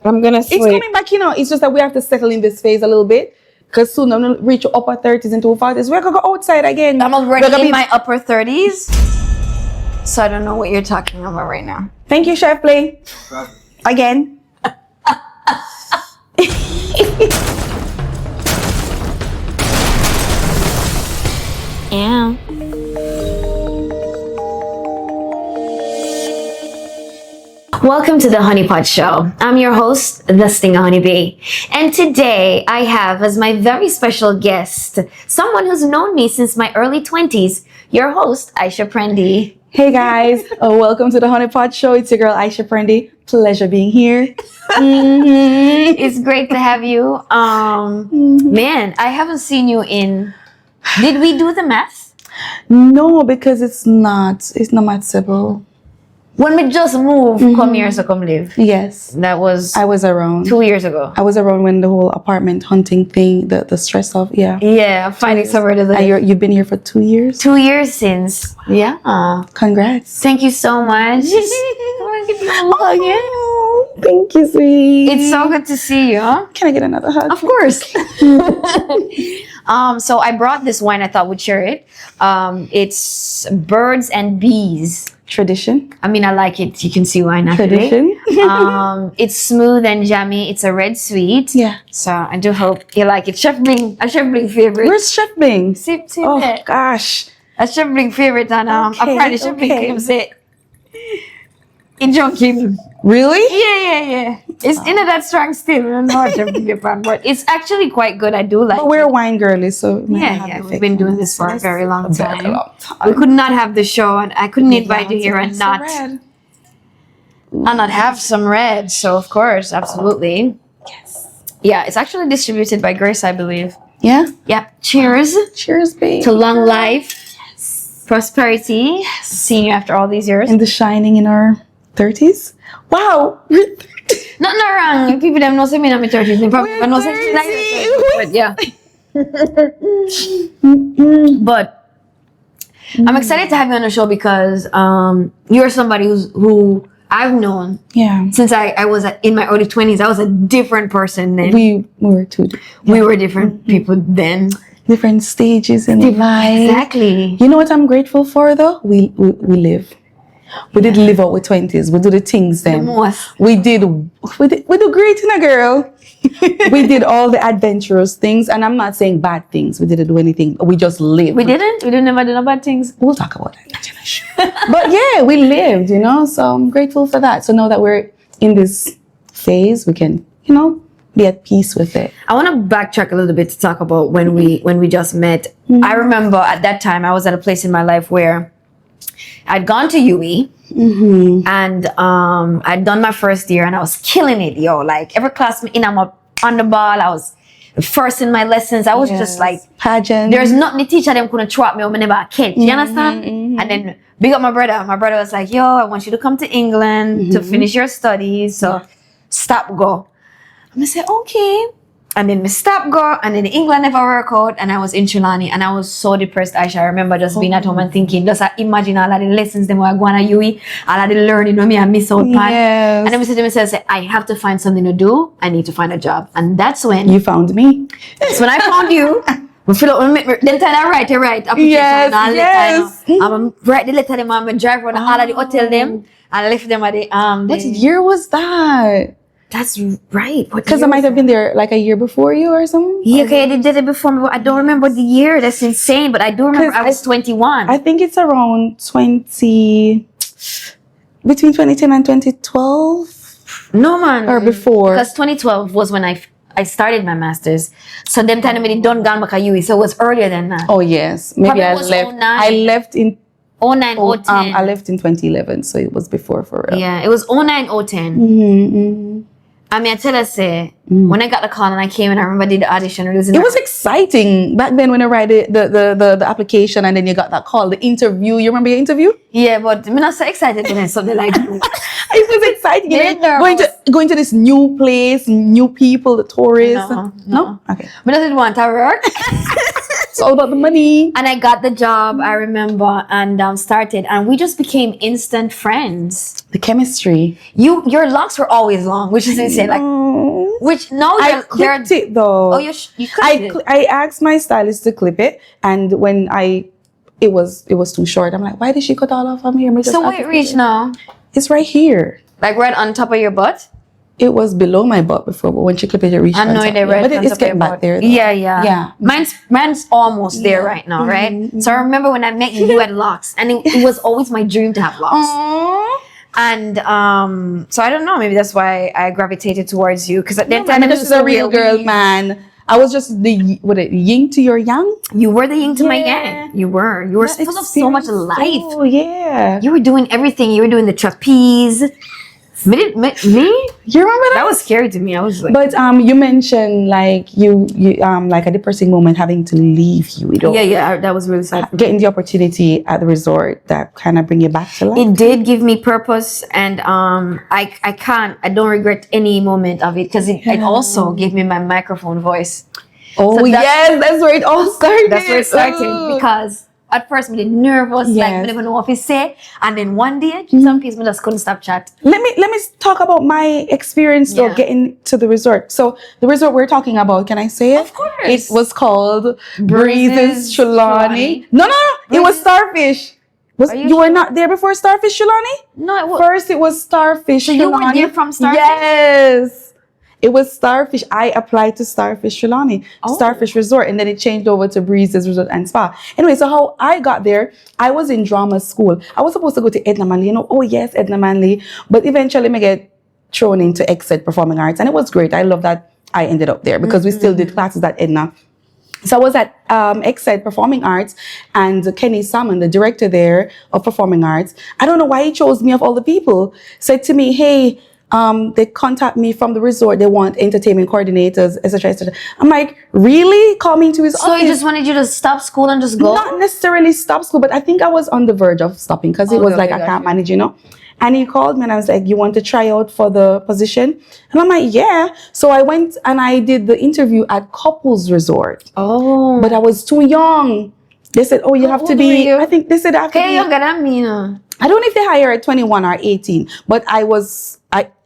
I'm gonna sleep. It's coming back, you know. It's just that we have to settle in this phase a little bit. Because soon I'm gonna reach upper 30s into 40s. We're gonna go outside again. I'm already in my upper 30s. So I don't know what you're talking about right now. Thank you, Chef Play. Again. Yeah. Welcome to the Honey Pot Show. I'm your host, the Stinger Honi B. And today I have as my very special guest someone who's known me since my early 20s, your host, Aisha Prendy. Hey guys, welcome to the Honey Pot Show. It's your girl Aisha Prendy. Pleasure being here. It's great to have you. Man, I haven't seen you in... Did we do the math? No, because it's not matchable. When we just moved, come here, so come live. Yes. That was... I was around. 2 years ago. I was around when the whole apartment hunting thing, the stress of, yeah. Yeah, finding somewhere to live. And you've been here for 2 years? 2 years since. Yeah. Congrats. Thank you so much. I want to give you a hug. Oh, thank you, sweetie. It's so good to see you. Can I get another hug? Of course. So I brought this wine. I thought we'd share it. It's Birds and Bees. Tradition. I mean, I like it. You can see why not. Tradition. It's smooth and jammy. It's a red sweet. Yeah. So I do hope you like it. Chef Bling, a Chef Bling favorite. Where's Chef Bing? See Oh that. gosh. A Chef Bling favorite, and I probably Chef Bling claims it. In Junkin. Really? Yeah. It's in that strong still. I don't know what Chef Bling fan, but it's actually quite good. I do like But we're wine girlies, so Yeah, we've been doing this for a very long Very time. long time. We could not have the show, and I couldn't invite you here and It's not red. have some red. So of course, absolutely. Yes. Yeah, it's actually distributed by Grace, I believe. Yeah. Yeah. Cheers Cheers, babe. to long life, prosperity. Seeing you after all these years. And the shining in our 30s. Wow. Not wrong. People them know say me in my 30s. They probably know say me like but yeah. But I'm excited to have you on the show because you're somebody who I've known Yeah. since I was in my early 20s. I was a different person then. We were two We were different people then. different stages in life. Exactly. You know what I'm grateful for though? We live. We did live out with 20s. We do the things then. The most. We do great in a girl. We did all the adventurous things, and I'm not saying bad things. We didn't do anything. We just lived. We didn't never do no bad things. We'll talk about that later. But yeah, we lived, you know, so I'm grateful for that. So now that we're in this phase, we can, you know, be at peace with it. I want to backtrack a little bit to talk about when we just met. I remember at that time I was at a place in my life where I'd gone to UE and I'd done my first year and I was killing it, yo. Like every class I'm up on the ball. I was first in my lessons. I was just like pageant. There's nothing the teacher them couldn't trap me or me never catch. You understand? And then big up my brother. My brother was like, yo, I want you to come to England to finish your studies. So stop go. And I said, okay. And then we stopped go, and then England never worked out, and I was in Trelawney, and I was so depressed, Aisha. I remember just being at home and thinking, just imagine all of the lessons them were going to UE, all of the learning me I miss out part. Yes. And then I said to myself, I have to find something to do. I need to find a job. And that's when You found me. that's when I found you. We fill up, then tell I write application. Yes, and yes. I'm write the letter them, I'm drive around all of the hotel them, and left them at the What year was that? That's right. Because I might have been there like a year before you or something. Yeah, okay, I did it before, but I don't remember the year. That's insane. But I do remember I was 21. I think it's around between 2010 and 2012 No, man. or before. Because 2012 was when I started my master's. So them time I done gone back at UE. So it was earlier than that. Oh yes, maybe Probably I was left. 09. I left in 09, 010. I left in 2011, so it was before for real. Yeah, it was 09, 010. I mean, I tell us, when I got the call and I came and I remember I did the audition. It was exciting back then when I write the application and then you got that call, the interview. You remember your interview? Yeah, but I'm not so excited when something like that. It was exciting. You know, going to this new place, new people, the tourists. No. Okay. But I didn't want to work. It's all about the money. And I got the job, I remember, and started, and we just became instant friends. The chemistry. Your locks were always long, which is insane. Like, which now I clipped it though. Oh, you clipped it. I asked my stylist to clip it, and when it was too short. I'm like, why did she cut all off of me? So where it reach now? It's right here. Like right on top of your butt? It was below my butt before, but when she clipped it, it reached. I know they right. But it's getting back there. Though. Yeah. Mine's almost there right now, right? So I remember when I met you, you had locks, and it was always my dream to have locks. Aww. And so I don't know, maybe that's why I gravitated towards you, because at that time this is a real girl, man. I was just the yin to your yang. You were the yin to my yang. You were full of so much life. Oh yeah. You were doing everything. You were doing the trapeze. Me? You remember that? That was scary to me. I was like, but you mentioned like you like a depressing moment having to leave you. Yeah, that was really sad. Getting the opportunity at the resort that kind of bring you back to life. It did give me purpose, and I don't regret any moment of it, because it also gave me my microphone voice. Oh, so yes, that's where it all started. That's where it started, because at first, I was nervous, like I didn't know what to say. And then one day, some people just couldn't stop chat. Let me talk about my experience though, getting to the resort. So the resort we're talking about, can I say it? Of course. It was called Breezes Trelawney. No, it was Starfish. You were not there before Starfish Trelawney? No, it was. First, it was Starfish. So you were there from Starfish? Yes. It was Starfish. I applied to Starfish Trelawney, Starfish Resort, and then it changed over to Breezes Resort and Spa. Anyway, so how I got there, I was in drama school. I was supposed to go to Edna Manley, oh yes, Edna Manley, but eventually I get thrown into EXED Performing Arts, and it was great. I love that I ended up there because we still did classes at Edna. So I was at EXED Performing Arts, and Kenny Salmon, the director there of Performing Arts, I don't know why he chose me of all the people, said to me, hey, they contact me from the resort. They want entertainment coordinators, etc., etc. I'm like, really? Call me into his office. So he just wanted you to stop school and just go? Not necessarily stop school, but I think I was on the verge of stopping, because it was like, I can't manage, And he called me and I was like, you want to try out for the position? And I'm like, yeah. So I went and I did the interview at Couples Resort. Oh. But I was too young. They said, oh, you have to be, I think they said I have to be. Younger than me, I don't know if they hire at 21 or 18, but I was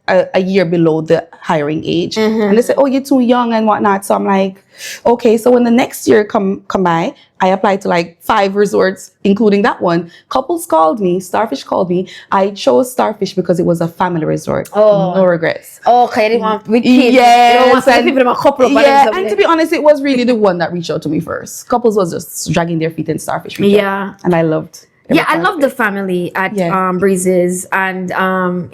a year below the hiring age. And they said, oh, you're too young and whatnot. So I'm like, okay. So when the next year come by, I applied to like 5 resorts, including that one. Couples called me, Starfish called me. I chose Starfish because it was a family resort. Oh. No regrets. Oh, okay. They want with kids. Yes. And to be honest, it was really the one that reached out to me first. Couples was just dragging their feet in Starfish. And I loved I love the family at Breezes, and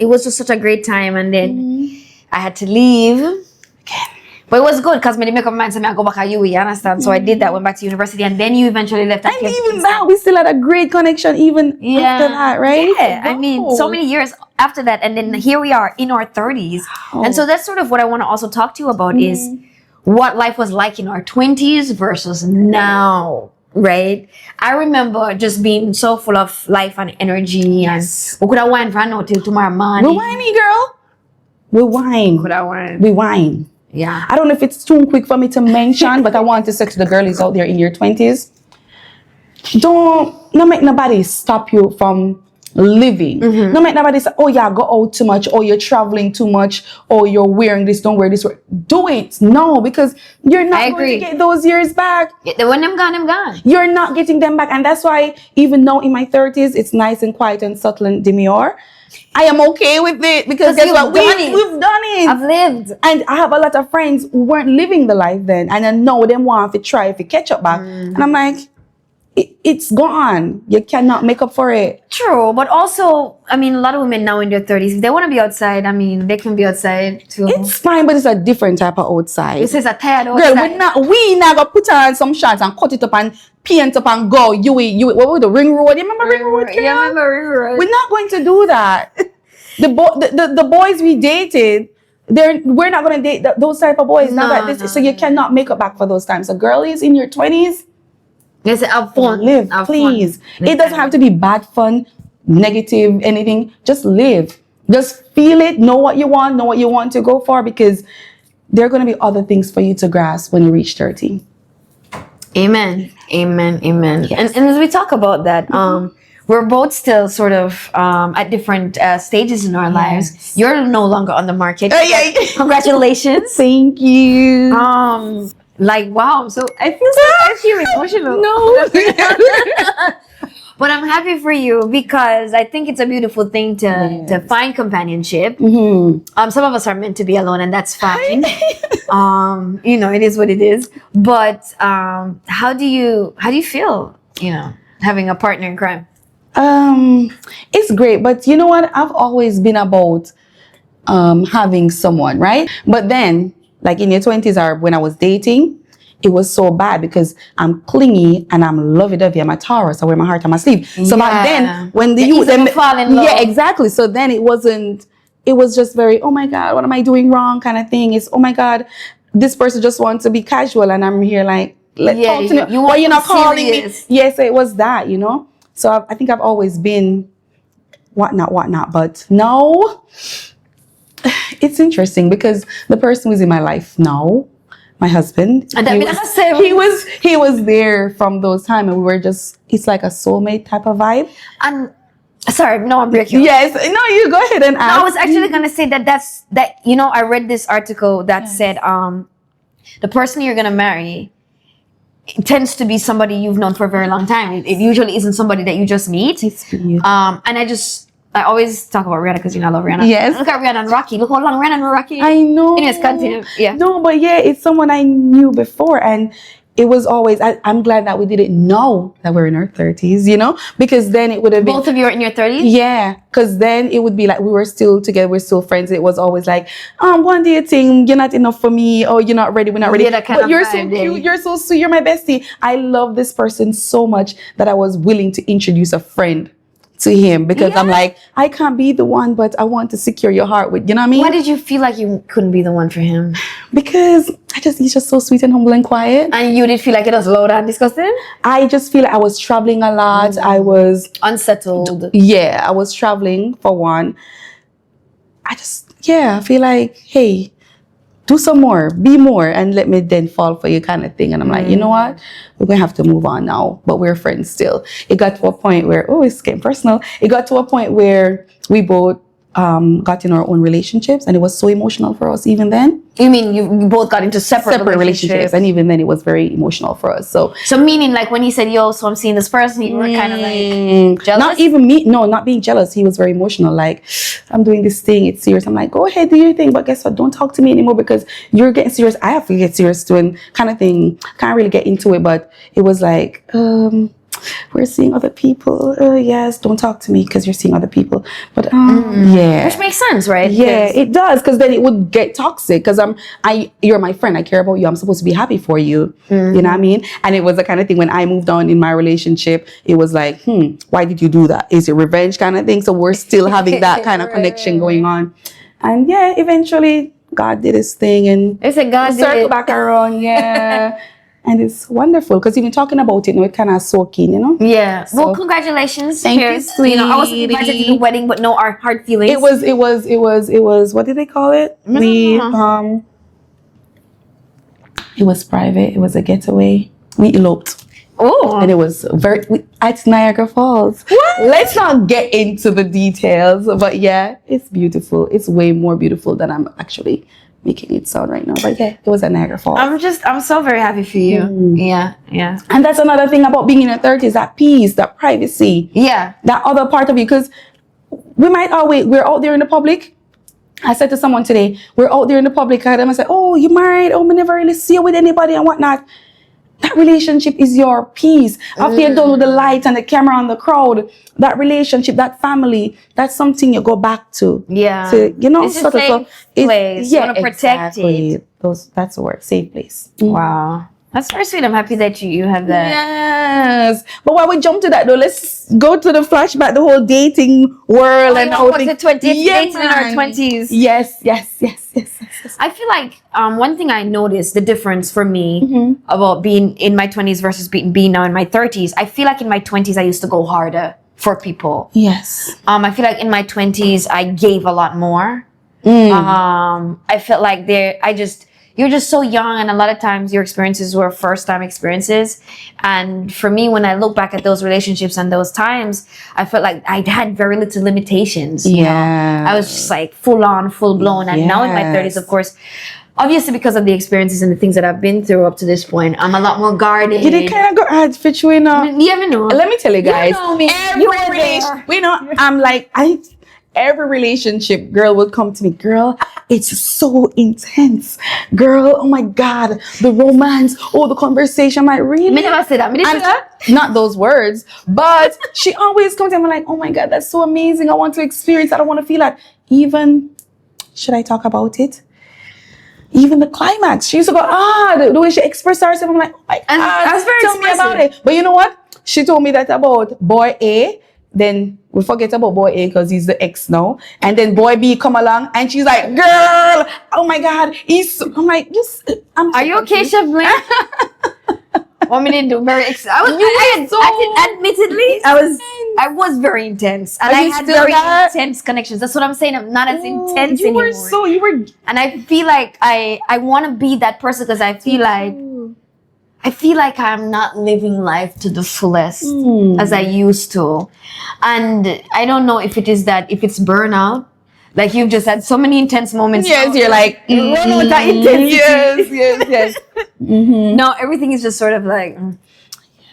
it was just such a great time. And then I had to leave again, but it was good because I make up my mind to me I go back at UE, you understand? So I did that, went back to university, and then you eventually left. And even that, we still had a great connection even after that, right? Yeah, I mean, so many years after that, and then here we are in our 30s, and so that's sort of what I want to also talk to you about is what life was like in our 20s versus now. Right, I remember just being so full of life and energy, and we could have wine for now till tomorrow morning. We whiny, girl. We wine. Could have wine. We wine. Yeah. I don't know if it's too quick for me to mention, but I want to say to the girlies out there in your 20s, don't make nobody stop you from living. Don't make nobody say, oh yeah, go out too much, or you're traveling too much, or you're wearing this, don't wear this. Do it. No, because you're not going to get those years back. When them gone. You're not getting them back. And that's why even now in my 30s, it's nice and quiet and subtle and demure. I am okay with it because guess what? We've done it. I've lived. And I have a lot of friends who weren't living the life then. And I know them want to try if you catch up back. And I'm like, it's gone. You cannot make up for it. True, but also, I mean, a lot of women now in their 30s, if they want to be outside, I mean, they can be outside too. It's fine, but it's a different type of outside. This is a tired outside. Girl, we not gonna put on some shots and cut it up and paint up and go. You what was the Ring Road? You remember Ring Road? Yeah, I remember Ring Road. We're not going to do that. The boys we dated, we're not gonna date those type of boys. So you cannot make up back for those times. So girlies in your 20s, yes, have fun. Live, please. It doesn't have to be bad fun, negative, anything. Just live. Just feel it. Know what you want to go for, because there are going to be other things for you to grasp when you reach 30. Amen. Amen. Amen. Yes. And as we talk about that, we're both still sort of at different stages in our lives. You're no longer on the market. Yeah. Congratulations. Thank you. Like wow. So I feel emotional. No. But I'm happy for you because I think it's a beautiful thing to find companionship. Some of us are meant to be alone, and that's fine. It is what it is. But how do you feel? Having a partner in crime. It's great, but you know what? I've always been about having someone, right? But then, like in your 20s or when I was dating, it was so bad because I'm clingy and I'm lovey-dovey. I'm a Taurus. I wear my heart on my sleeve. So back then, when fall in love. yeah, exactly. So then it was just very, oh my God, what am I doing wrong kind of thing. It's, oh my God, this person just wants to be casual. And I'm here like, talk to me. Why you're not calling me? Yes, it was that, So I think I've always been whatnot. But now it's interesting because the person who's in my life now, my husband, he was there from those times, and we were just, it's like a soulmate type of vibe. And sorry, no, I'm breaking. Yes, no, you go ahead and ask. No, I was actually gonna say that I read this article that said the person you're gonna marry, it tends to be somebody you've known for a very long time. It usually isn't somebody that you just meet. And I always talk about Rihanna because I love Rihanna. Yes. Look at Rihanna and Rocky. Look how long Rihanna and Rocky. I know. Anyways, continue. Yeah. No, but yeah, it's someone I knew before, and it was always. I'm glad that we didn't know that we're in our 30s, because then it would have been. Both of you are in your 30s. Yeah, because then it would be like we were still together, we're still friends. It was always like, one day thing, you're not enough for me, or you're not ready, we're not ready. Yeah, but you're so cute, you're so sweet, you're my bestie. I love this person so much that I was willing to introduce a friend to him because I'm like, I can't be the one, but I want to secure your heart with, you know what I mean? Why did you feel like you couldn't be the one for him? Because he's just so sweet and humble and quiet. And you did feel like it was loud and disgusting? I just feel like I was traveling a lot. I was unsettled. Yeah, I was traveling for one. I feel like, hey, do some more, be more, and let me then fall for you kind of thing. And I'm like, you know what? We're going to have to move on now, but we're friends still. It got to a point where, it's getting personal. It got to a point where we both got in our own relationships, and it was so emotional for us even then. You mean you both got into separate relationships? And even then it was very emotional for us. So meaning like when he said, yo, so I'm seeing this person, you were kind of like jealous? Not even me. No, not being jealous. He was very emotional. Like, I'm doing this thing. It's serious. I'm like, go ahead, do your thing. But guess what? Don't talk to me anymore because you're getting serious. I have to get serious too, and kind of thing. Can't really get into it, but it was like, we're seeing other people. Yes, don't talk to me because you're seeing other people. But yeah, which makes sense, right? Yeah, it does, because then it would get toxic. Because you're my friend. I care about you. I'm supposed to be happy for you. You know what I mean? And it was the kind of thing when I moved on in my relationship. It was like, why did you do that? Is it revenge kind of thing? So we're still having that kind of connection going on. And yeah, eventually God did his thing, and it's a God circle back around. Yeah. And it's wonderful because even talking about it now, it kind of soaking, Yeah. So, well, congratulations. Thank you, sweetie. I wasn't invited to the wedding, but no hard feelings. It was. What did they call it? It was private. It was a getaway. We eloped. Oh. And it was at Niagara Falls. What? Let's not get into the details, but yeah, it's beautiful. It's way more beautiful than I'm actually making it sound right now. But yeah, it was at Niagara Falls. I'm so very happy for you. Yeah. And that's another thing about being in your 30s, that peace, that privacy. Yeah. That other part of you, because we're out there in the public. I said to someone today, we're out there in the public, and I said, oh, you married? Oh, we never really see you with anybody and whatnot. That relationship is your peace. After you're done with the lights and the camera and the crowd, that relationship, that family, that's something you go back to. Yeah. It's a safe place. You want to protect it. That's the word, safe place. Wow. That's very sweet. I'm happy that you have that. Yes. But while we jump to that though, let's go to the flashback, the whole dating world and how dating in our 20s. Yes. I feel like one thing I noticed, the difference for me about being in my 20s versus being now in my 30s, I feel like in my 20s I used to go harder for people. Yes. I feel like in my 20s I gave a lot more. I felt like you're just so young, and a lot of times your experiences were first time experiences. And for me, when I look back at those relationships and those times, I felt like I had very little limitations. You know? I was just like full on, full blown. And now in my 30s, of course, obviously because of the experiences and the things that I've been through up to this point, I'm a lot more guarded. You did kind of go ads fit you in. You ever know? Let me tell you guys. You know me. Every relationship, girl will come to me. Girl, it's so intense. Girl, oh my God, the romance, the conversation. I'm like, really? Me never say that. Me didn't say that. Not those words, but she always comes to me. I'm like, oh my God, that's so amazing. I want to experience. I don't want to feel that. Even, should I talk about it? Even the climax. She used to go, the way she expressed herself. I'm like, oh my God, that's very tell me about it. But you know what? She told me that about boy A. Then we forget about boy A because he's the ex now. And then boy B come along and she's like, girl, oh my God. I'm like, are you okay, Chef Blake? Want me to do admittedly, I was very intense. And I had very intense connections. That's what I'm saying. I'm not as intense anymore. And I feel like I want to be that person because I feel like I'm not living life to the fullest as I used to. And I don't know if it's burnout. Like you've just had so many intense moments. Yes, you're like, run with that intensity. Yes. No, everything is just sort of like...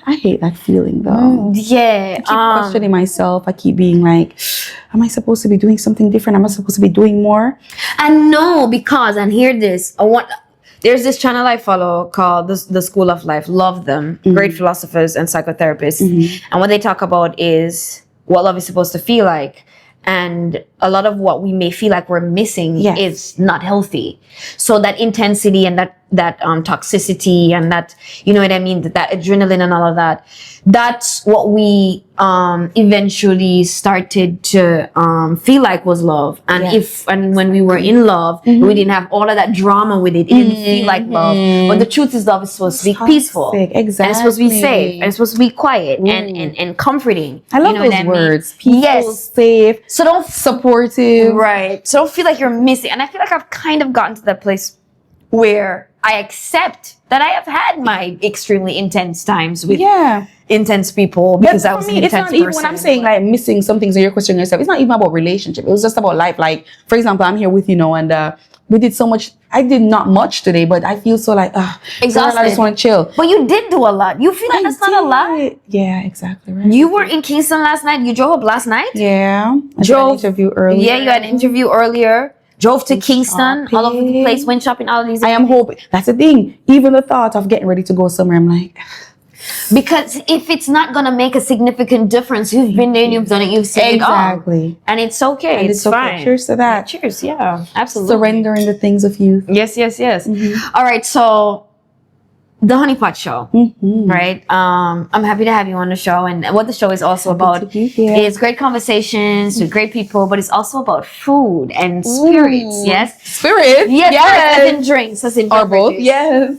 I hate that feeling though. Yeah. I keep questioning myself. I keep being like, am I supposed to be doing something different? Am I supposed to be doing more? And no, because, and hear this, there's this channel I follow called the School of Life. Love them. Great philosophers and psychotherapists. And what they talk about is what love is supposed to feel like. And a lot of what we may feel like we're missing is not healthy. So that intensity and that toxicity and that, you know what I mean, that adrenaline and all of that, that's what we eventually started to feel like was love. And when we were in love, we didn't have all of that drama with it. It didn't feel like love. But the truth is, love is supposed to be peaceful. Exactly. And it's supposed to be safe. And it's supposed to be quiet and comforting. I love those words. Peaceful, safe, so don't supportive. Right. So don't feel like you're missing. And I feel like I've kind of gotten to that place where I accept that I have had my extremely intense times with intense people because I was an intense person. Even when I'm saying like missing something, so you're questioning yourself, it's not even about relationship. It was just about life. Like, for example, I'm here with you now and we did so much. I did not much today, but I feel so like, exhausted. I just want to chill. But you did do a lot. You feel like that's not a lot? Yeah, exactly. Right. You were in Kingston last night. You drove up last night? Yeah. I had an interview earlier. Yeah, you had an interview earlier. Drove to Kingston, all over the place, went shopping, all of these. I am hoping. That's the thing. Even the thought of getting ready to go somewhere, I'm like... Because if it's not going to make a significant difference, you've been there, you've done it, you've seen it all. Exactly. And it's okay. And it's fine. Okay. Cheers to that. Yeah, cheers, yeah. Absolutely. Surrendering the things of youth. Yes. All right, so... The Honey Pot Show, right? I'm happy to have you on the show, and what the show is also about is great conversations with great people, but it's also about food and spirits. Yes, spirits. Yes, as in drinks, as in or both. Yes.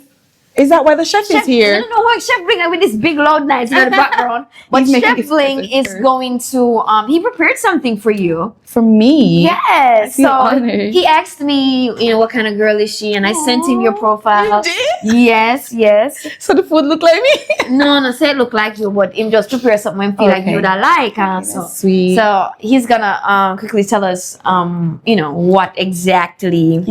Is that why the chef is here? I don't know why Chef Bling with this big loud nights in the background. But Chef Bling is going to he prepared something for you. For me? Yes. So honored. He asked me, what kind of girl is she? And I sent him your profile. You did? Yes. So the food look like me? No, say it look like you, but him just prepare something and feel like you would like. So sweet. So he's gonna quickly tell us what exactly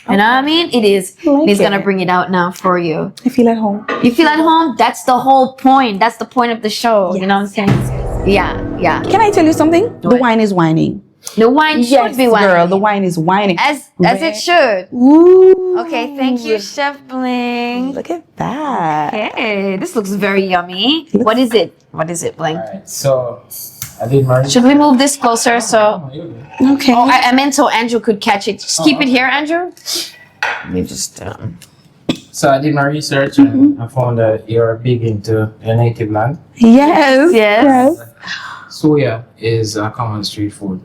you know what I mean? It is. He's gonna bring it out now for you. I feel at home. You feel at home? That's the whole point. That's the point of the show. Yes. You know what I'm saying? Yeah. Can I tell you something? The wine is whining. The wine should be whining. Girl, the wine is whining. As it should. Ooh. Okay, thank you, Chef Bling. Look at that. Okay, this looks very yummy. What is it? Bling? Alright, so I did my... Should we move this closer so... Okay. Oh, I meant so Andrew could catch it. Just keep it here, Andrew. Let me just... So I did my research and I found that you're big into your native land. Yes. Suya is a common street food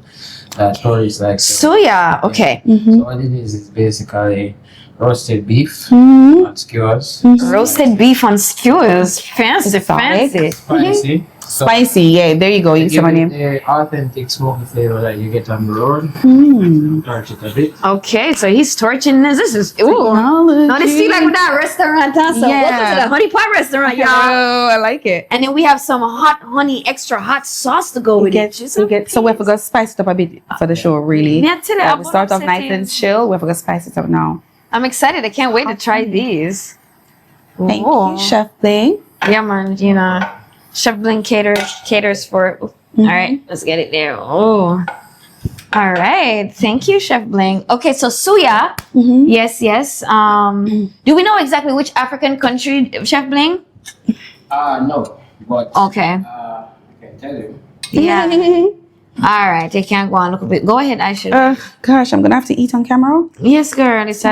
that tourists like. Suya, okay. So what it is basically roasted beef on skewers. Roasted beef on skewers. Fancy. Spicy. So Spicy, yeah. There you go. You give see my it name. the authentic smoky flavor that you get on the road. Torch it a bit. Okay, so he's torching this. This is ooh. Technology. Now this feel like with that restaurant, huh? So Yeah. welcome to the honey pot restaurant, y'all. Oh, I like it. And then we have some hot honey, extra hot sauce to go with it. So we have to go spice it up a bit for the show, really. Yeah, tell you, We I'm start off nice upset and chill. We have to go spice it up now. I'm excited. I can't wait to try these. Thank Ooh. you, Chef Bling. Yeah, man. You know, Chef Blink caters for. All right, let's get it there. Oh, all right. Thank you, Chef Blink. Okay, so suya. Yes, yes. Do we know exactly which African country, Chef Blink? No, but Okay. I can tell you. Yeah. All right. I can't go on. Look a bit. Go ahead, Aisha. Gosh, I'm gonna have to eat on camera. Yes, girl. It's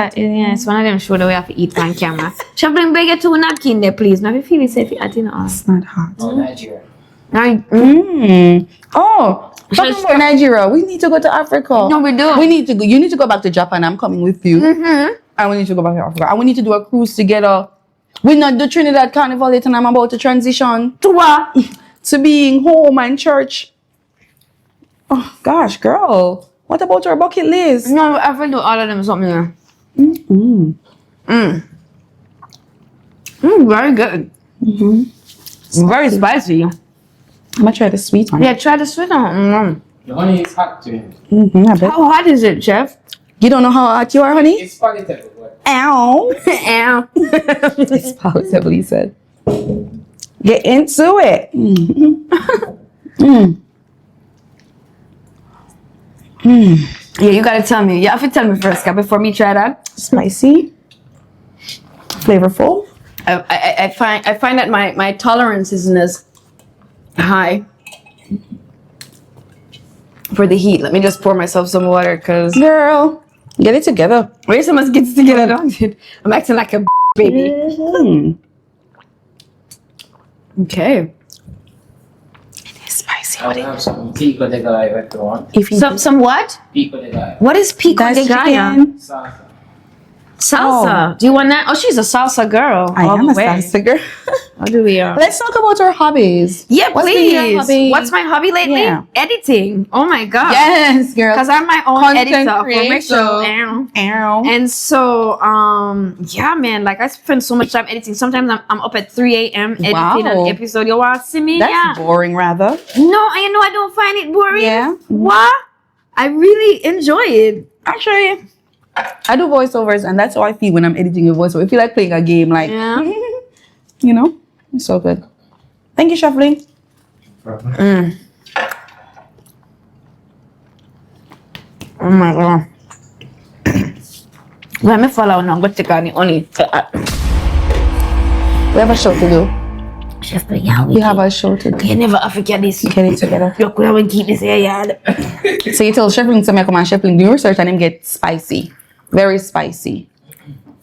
one of them show that we have to eat on camera. Chef Blink, beg you 2 napkin there, please. Now, if you feel safe, I think It's not hot. Oh, Nigeria. Oh, talking about Nigeria, we need to go to Africa. No, we do. We need to go. You need to go back to Japan. I'm coming with you. And we need to go back to Africa. And we need to do a cruise together. We not do Trinidad Carnival yet, and I'm about to transition To what? to being home and church. Oh gosh, girl, what about your bucket list? No, I will do all of them something there. Very good. Very spicy. I'm gonna try the sweet one. Yeah, try the sweet one. The honey is hot to me. I bet. How hot is it, Chef? You don't know how hot you are, honey? It's palatable, but Ow. Ow. It's palatable, he said. Get into it. Yeah, you gotta tell me. You have to tell me first, before me try that. Spicy. Flavorful. I find that my tolerance isn't as high for the heat. Let me just pour myself some water, cause Girl, get it together. wait till someone gets together, don't it? I'm acting like a baby. Okay. It's spicy. I will have some pico de gallo if you want. If you Some what? Pico de gallo. What is pico That's de gallo? chicken. Salsa. Salsa. Do you want that? Oh, she's a salsa girl. I all am the a way. salsa girl. How do we? Let's talk about our hobbies. Yeah, What's been your please. hobby? What's my hobby lately? Yeah. Editing. Oh my god. Yes, girl. Because I'm my own Content editor for my creator. show. Ow. Ow. And so, yeah, man, like I spend so much time editing. Sometimes I'm up at 3 a.m. editing Wow. an episode. You want to see me? That's Yeah. boring, rather. No, I know I don't find it boring. Yeah. What? I really enjoy it. Actually. I do voiceovers, and that's how I feel when I'm editing a voiceover. I feel like playing a game, like, Yeah. you know, it's so good. Thank you, Shuffling. Oh my god. Let me follow now. Go take on the honey. We have a show to do. Chef, yeah, We have a show to do. you never forget this. Get it together. You could have keep this here, yard. So you tell Shuffling to come and Shuffling do research and him get spicy. Very spicy.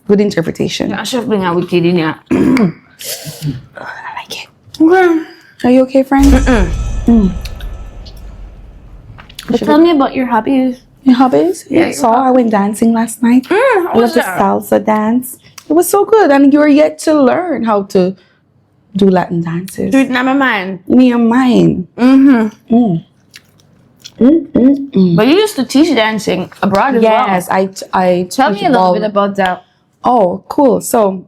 Good interpretation. Yeah, Chef, bring out wicked in here. I like it. Okay. Are you okay, friend? But tell me about your hobbies. Your hobbies? Yeah, So I went dancing last night. How I was love the that? salsa dance. It was so good, and you're yet to learn how to do Latin dances. Do it in my mind. Me and mine. But you used to teach dancing abroad as well. Yes, I Tell me teach a little ball- bit about that. Oh, cool. So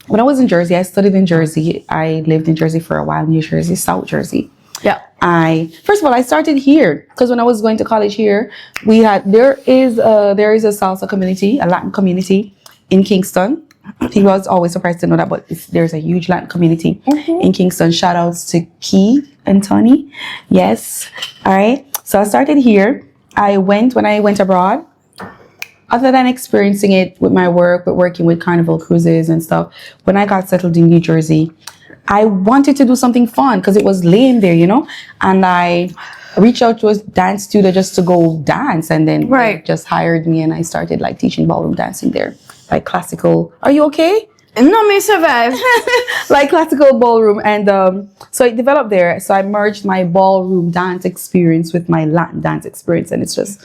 when I was in Jersey, I studied in Jersey. I lived in Jersey for a while, New Jersey, South Jersey. Yeah. First of all, I started here because when I was going to college here, there is a salsa community, a Latin community in Kingston. People was always surprised to know that, but there's a huge Latin community in Kingston. Shout outs to Key and Tony. Yes. All right. So I started here. When I went abroad, other than experiencing it with my work, with working with Carnival Cruises and stuff, when I got settled in New Jersey, I wanted to do something fun because it was lame there, you know? And I reached out to a dance studio just to go dance. And then they Right. just hired me and I started like teaching ballroom dancing there, like classical. Are you okay? No, me survive. like classical ballroom, and so it developed there. So I merged my ballroom dance experience with my Latin dance experience, and it's just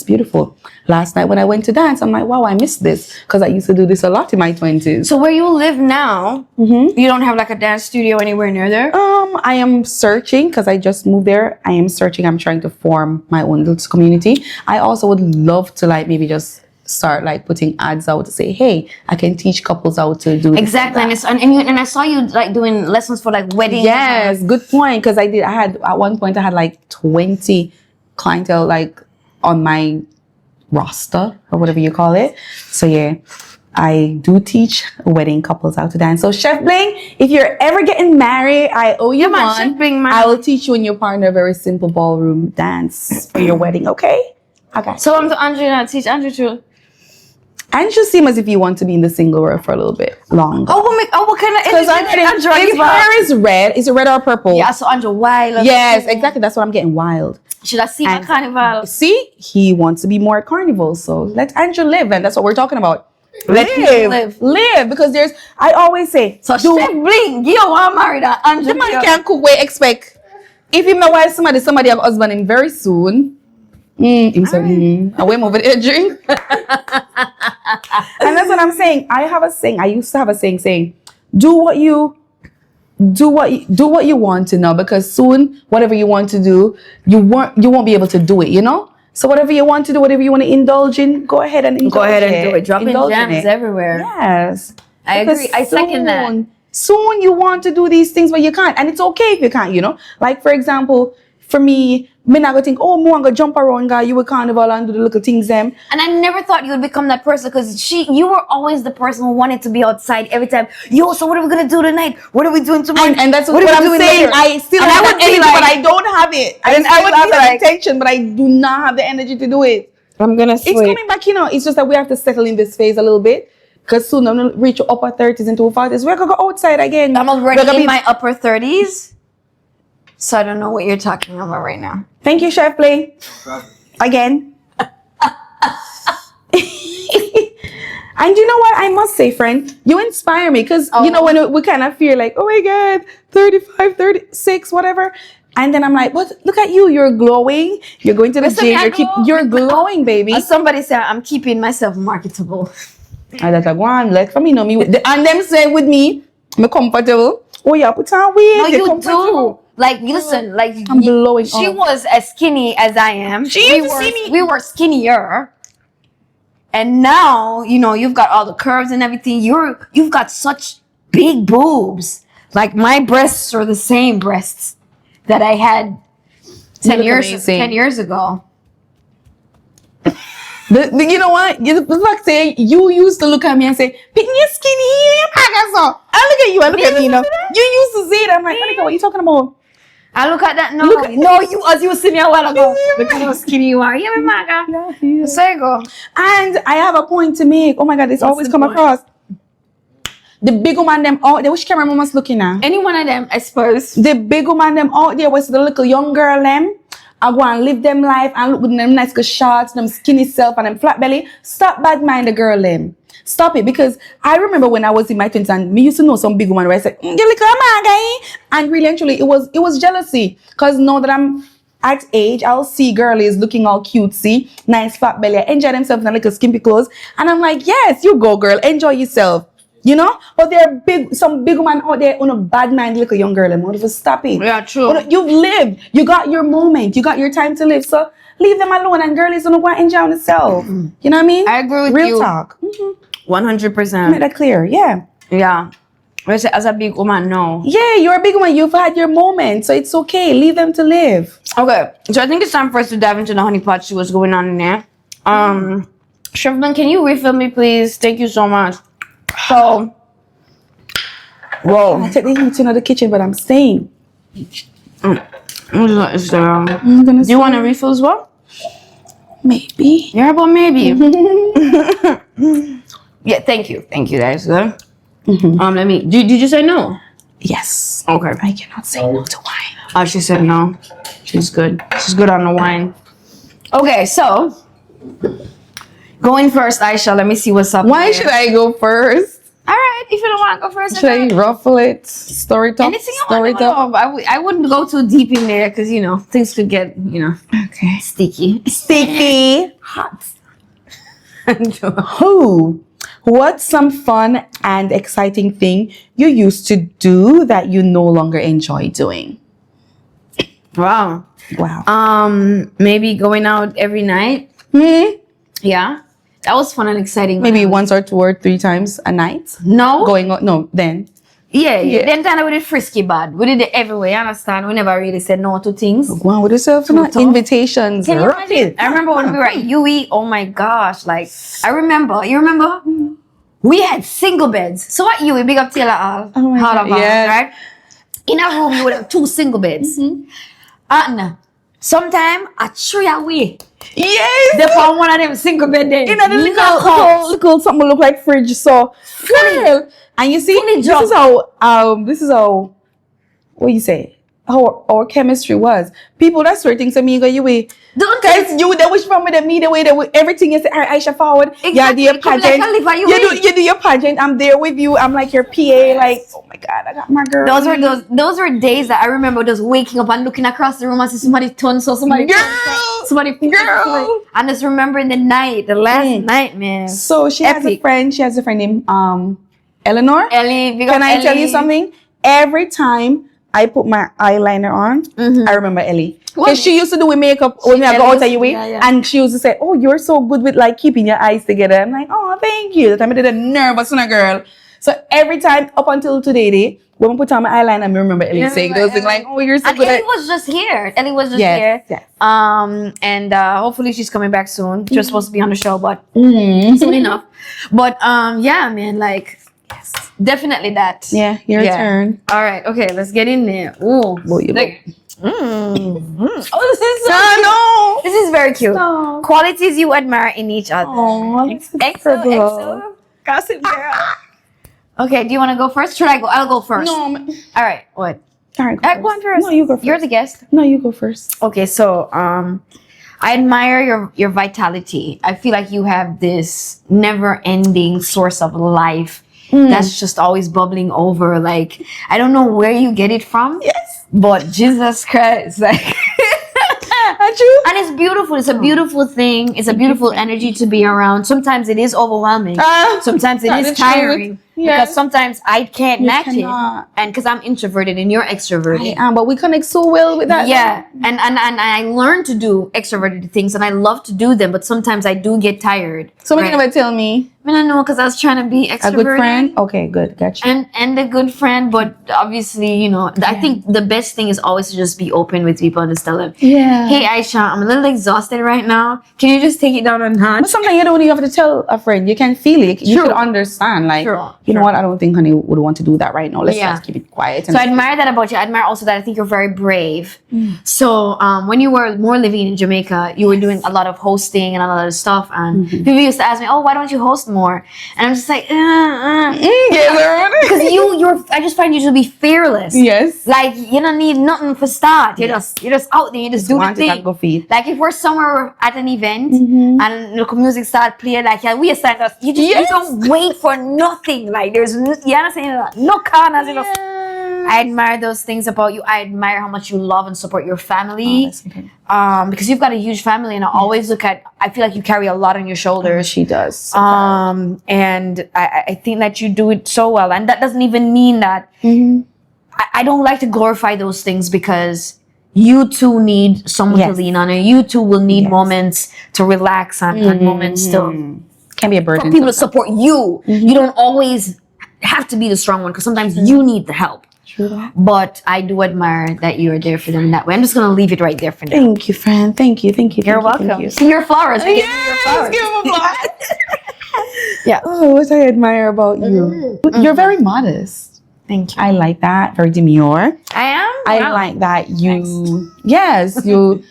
beautiful. Last night when I went to dance, I'm like, wow, I missed this because I used to do this a lot in my 20s. So where you live now, you don't have like a dance studio anywhere near there? I am searching because I just moved there. I am searching. I'm trying to form my own little community. I also would love to like maybe just start like putting ads out to say, hey, I can teach couples how to do Exactly, and I saw you like doing lessons for like weddings. Yes, good point. Because I had at one point I had like 20 clientele like on my roster or whatever you call it. So yeah, I do teach wedding couples how to dance. So Chef Bling, if you're ever getting married, I owe you one. Chef Bling, man. I will teach you and your partner a very simple ballroom dance for your wedding. Okay. So I'm to Andrew and I teach Andrew too. And it just seem as if you want to be in the single world for a little bit longer. What kind of? Because his hair is red. Is it red or purple? Yeah, so Andrew wild. Yes, exactly. That's what I'm getting wild. Should I see my carnival? See, he wants to be more carnival. So let Andrew live, and that's what we're talking about. Let him live. Because I always say, so Chef Bling, you want marry that Andrew? The man can't cook. Wait, expect if him not wife somebody have husband him very soon. Him say, I went over there drink. And that's what I'm saying. I used to have a saying, do what you want to know, because soon whatever you want to do, you won't be able to do it, you know? So whatever you want to do, whatever you want to indulge in, go ahead and indulge and do it. Dropping gems everywhere. Yes. I agree. I second that. Soon you want to do these things, but you can't. And it's okay if you can't, you know? Like, for example, for me not gonna think, oh, I'm gonna jump around, guy, you were carnival and do the little things them. And I never thought you would become that person, because you were always the person who wanted to be outside every time. Yo, so what are we gonna do tonight? What are we doing tomorrow? And that's what I'm saying. I still have the energy, but I don't have it. I would have the intention, but I do not have the energy to do it. I'm gonna sleep. It's coming back, you know. It's just that we have to settle in this phase a little bit, because soon I'm gonna reach upper 30s into 40s. We're gonna go outside again. I'm already in my upper 30s. So I don't know what you're talking about right now. Thank you, Chef Play. Again. And you know what? I must say, friend, you inspire me, because, you know, when we kind of feel like, oh my God, 35, 36, whatever. And then I'm like, what? Look at you. You're glowing. You're going to the gym. You're glowing, baby. Somebody said I'm keeping myself marketable. And that's like, one, like, for me, know me. And them say with me, I'm comfortable. Oh, yeah, put on weight. No, you do. Like, listen, like, I'm blowing. She was as skinny as I am. We were skinnier. And now, you know, you've got all the curves and everything. You've got such big boobs. Like, my breasts are the same breasts that I had 10 years ago. You know what? The fact saying you used to look at me and say, "Pick me skinny, I look at you, I look at me, you know. You used to say it. I'm like, Monica, what are you talking about? I look at that. No, you was sitting a while ago. Look at how skinny you are. Yeah, Maga. There you go. And I have a point to make. Oh my God, it's always come across. The big woman them out there. Which camera mama's looking at? Any one of them, I suppose. The big woman them out there was the little young girl them. I go and live them life and look with them nice shorts, them skinny self and them flat belly. Stop bad mind the girl them. Stop it, because I remember when I was in my 20s and me used to know some big woman where I said, you little guy. And really actually it was jealousy. Because now that I'm at age, I'll see girlies looking all cutesy, nice fat belly, enjoy themselves in a little skimpy clothes. And I'm like, yes, you go girl, enjoy yourself. You know? But there are some big woman out there on a bad mind little young girl and want to stop it. Yeah, true. You've lived. You got your moment. You got your time to live. So leave them alone, and girlies don't want to enjoy themselves. You know what I mean? I agree with you. Real talk. 100%. Make that clear. Yeah. Yeah. As a big woman, no. Yeah, you're a big woman. You've had your moment. So it's okay. Leave them to live. Okay. So I think it's time for us to dive into the honey pot, see what's going on in there. Chef Ben, can you refill me, please? Thank you so much. So, whoa. I take the heat into the kitchen, but I'm staying. Do you want a refill as well? Maybe. Yeah, but maybe. Yeah, thank you. Thank you, that is good. Let me, did you say no? Yes. Okay. I cannot say no to wine. Oh, she said no. She's good. She's good on the wine. Okay, so going first, Aisha. Let me see what's up. Why should I go first? All right, if you don't want to go first, Should I ruffle it? Story top? anything you Story want to top? know. I wouldn't go too deep in there because things could get Okay. sticky. Sticky. Hot. Who? What's some fun and exciting thing you used to do that you no longer enjoy doing? Wow. Wow. Maybe going out every night. Yeah, that was fun and exciting. Maybe once or 2 or 3 times a night. No. Going out. No, then. Yeah. Yeah. Then time we did frisky bad. We did it everywhere. You understand? We never really said no to things. Go on with yourself. Too tough. Invitations. Can you Rock imagine? it. I remember when we were at UE. Oh my gosh! Like I remember. You remember? We had single beds. So at UE, big up Taylor Hall. Oh my Hall God, of Halls, yes. right? In a room, you would have 2 single beds. And sometime at 3 away. Yes. They found one of them single bed there. You know the little something look like fridge. So, girl, and you see, Fully this is how, what you say, how our chemistry was. People that swear things to me go you way. Don't Guys, you the wish from me the way that everything you say, all right, Aisha forward. Yeah, do your Exactly. Come pageant. like a liver, You do your pageant. I'm there with you. I'm like your PA. Like, oh my God, I got my girl. Those were days that I remember just waking up and looking across the room and see somebody turn so somebody Girl! somebody Girl! and just remembering the night, the last night, man. So she has a Epic. friend. She has a friend named Eleanor. Ellie, big up Can I tell you Ellie. something? Every time I put my eyeliner on, I remember Ellie. Because she used to do with makeup when I go out of your way. yeah. And she used to say, oh, you're so good with like keeping your eyes together. I'm like, oh, thank you. The time I did a nervous one, girl. So every time up until today, when I put on my eyeliner, I remember Ellie saying those things like, oh, you're so And good Ellie at... was just here. Ellie was just Yes, here. yes. And hopefully she's coming back soon. She was supposed to be on the show, but soon enough. But yeah, man, like definitely that. Yeah, your turn. All right, okay, let's get in there. Ooh, Boy, you like, oh, this is so I cute. know. This is very cute. Oh. Qualities you admire in each other. Oh, XO, gossip girl. Okay, do you want to go first? Should I go? I'll go first. No, All right, what? all right, Go on first. No, you go first. You're the guest. No, you go first. Okay, so I admire your vitality. I feel like you have this never-ending source of life that's just always bubbling over. Like I don't know where you get it from. Yes. But Jesus Christ, like Are you? and it's beautiful. It's a beautiful thing. It's a beautiful energy to be around. Sometimes it is overwhelming. Sometimes it that is is true. tiring. Yes. Because sometimes I can't match cannot. it. And because I'm introverted and you're extroverted. I am, but we connect so well with that. Yeah, and I learned to do extroverted things, and I love to do them, but sometimes I do get tired. So when right? you never tell me I mean, I know because I was trying to be a extroverted. good friend. Okay, good, gotcha. And a good friend, but obviously, I think the best thing is always to just be open with people and just tell them, Yeah. hey, Aisha, I'm a little exhausted right now. Can you just take it down a But notch? sometimes you don't even have to tell a friend. You can feel it. You True. should understand. Like, True. you know what? I don't think honey would want to do that right now. Let's Yeah. just keep it quiet. So I admire that about you. I admire also that I think you're very brave. So when you were more living in Jamaica, you were doing a lot of hosting and a lot of stuff. And people used to ask me, oh, why don't you host more? And I'm just like, because I just find you to be fearless. Yes. Like you don't need nothing for start. You're just out there. You just do the Want it and thing. go feed. Like if we're somewhere at an event and local music start playing, like yeah, we start us. You don't wait for nothing. Like there's you understand no corners. I admire those things about you. I admire how much you love and support your family. Because you've got a huge family, and I feel like you carry a lot on your shoulders. She does. And I think that you do it so well. And that doesn't even mean that I don't like to glorify those things because you too need someone to lean on, and you too will need moments to relax and moments to Can be a burden. for people to support you. You don't always have to be the strong one because sometimes you need the help. True that. But I do admire that you're there for them in that way. I'm just gonna leave it right there for now. Thank you, friend. Thank you. You're welcome. Thank you. See your flowers. We Yes, gave you your flowers. give him applause. Yeah. Oh, what I admire about you. You're very modest. Thank you. I like that. Very demure. I am. I Wow. like that you. Yes, you.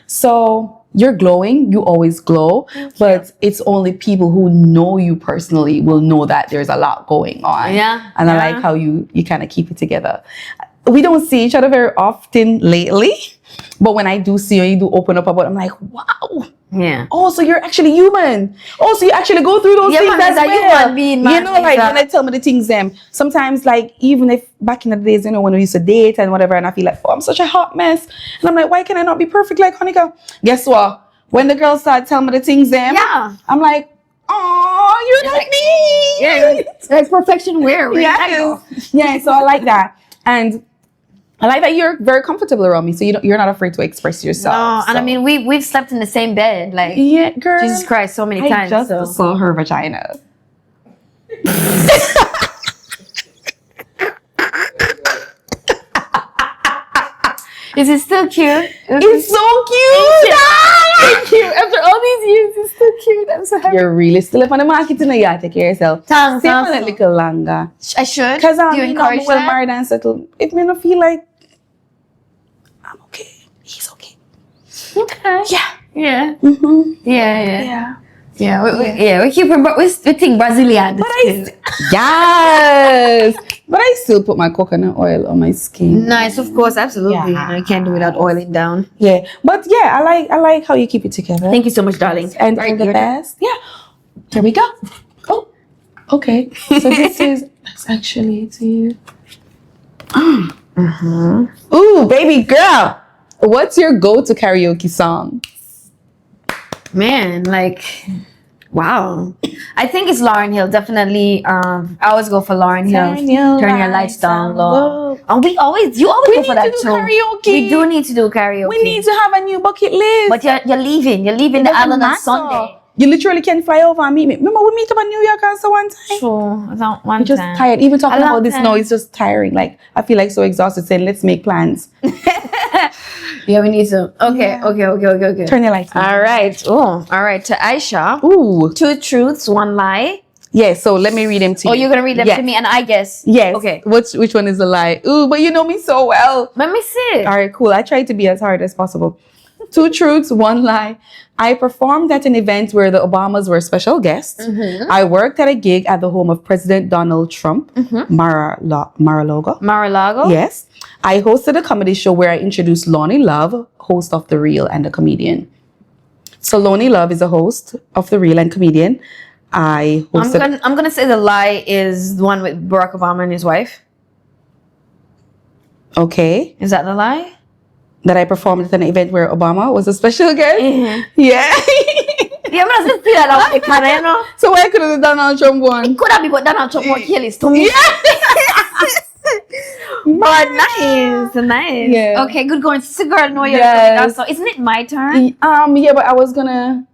So you're glowing. You always glow, but it's only people who know you personally will know that there's a lot going on. Yeah, and I yeah. like how you kind of keep it together. We don't see each other very often lately, but when I do see you, you do open up about. I'm like, wow. Yeah. Oh, so you're actually human. Oh, so you actually go through those Yeah, things man, as it's a well. human being, man. You know, like Exactly. when I tell me the things, sometimes like even if back in the days, you know, when we used to date and whatever, and I feel like, oh, I'm such a hot mess, and I'm like, why can I not be perfect like Honika? Guess what? When the girls start telling me the things, Yeah. I'm like, oh, you're like me. Yeah. Like perfection where? Where did that go? Yeah, so I like that. And I like that you're very comfortable around me, so you're not afraid to express yourself. No, and I so. mean we've slept in the same bed, like Yeah, girl. Jesus Christ, so many I times. just so. saw her vagina. Is it still cute? It's so cute. Thank you. After all these years, it's still cute. I'm so happy. You're really still up on the market, you know. You gotta take care of yourself. Thanks, Stay on thanks. a little longer. I should. Because Do I'm you encourage well that? married and settled. It may not feel like I'm okay. He's okay. Okay. Yeah. Yeah. Mm-hmm. Yeah. We keep we think Brazilian. But yes. But I still put my coconut oil on my skin. Nice, of course, absolutely. Yeah. You know, you can't do without oiling down. Yeah. But yeah, I like how you keep it together. Thank you so much, darling. And Right, all the your turn. best. Yeah. Here we go. Oh, okay. So that's actually to you. Ooh, baby girl. What's your go-to karaoke song? Man, like, wow. I think it's Lauryn Hill. Definitely. I always go for Lauryn Hill. Turn your lights down low. And you always We go for need that to do too. karaoke. We do need to do karaoke. We need to have a new bucket list. But you're leaving. You're leaving It the doesn't island on matter. Sunday. You literally can fly over and meet me. Remember we meet up in New York also one time? True. I don't want I'm just time. tired. Even talking A long about this time. now is just tiring. Like I feel like so exhausted saying let's make plans. Yeah, we need to. Okay. Turn your lights on. All right. Oh, all right. To Aisha. Ooh. 2 truths, 1 lie. Yes, so let me read them to you. Oh, you're gonna read them Yes. to me, and I guess. Yes. Okay. Which one is a lie? Ooh, but you know me so well. Let me see. All right, cool. I try to be as hard as possible. 2 truths, 1 lie. I performed at an event where the Obamas were special guests. I worked at a gig at the home of President Donald Trump, Mar-a-Lago. Mar-a-Lago. Yes. I hosted a comedy show where I introduced Lonnie Love, host of The Real and a comedian. So Lonnie Love is a host of The Real and comedian. I hosted... I'm gonna say the lie is the one with Barack Obama and his wife. Okay. Is that the lie? That I performed at an event where Obama was a special guest. Yeah. Yeah, I'm not saying that out the you know. So why couldn't the Donald Trump one? Could have been, but Donald Trump more careless to me. But nice. Yeah. Okay, good going. Sister girl, know you're Yes. coming. So isn't it my turn? Yeah, but I was gonna.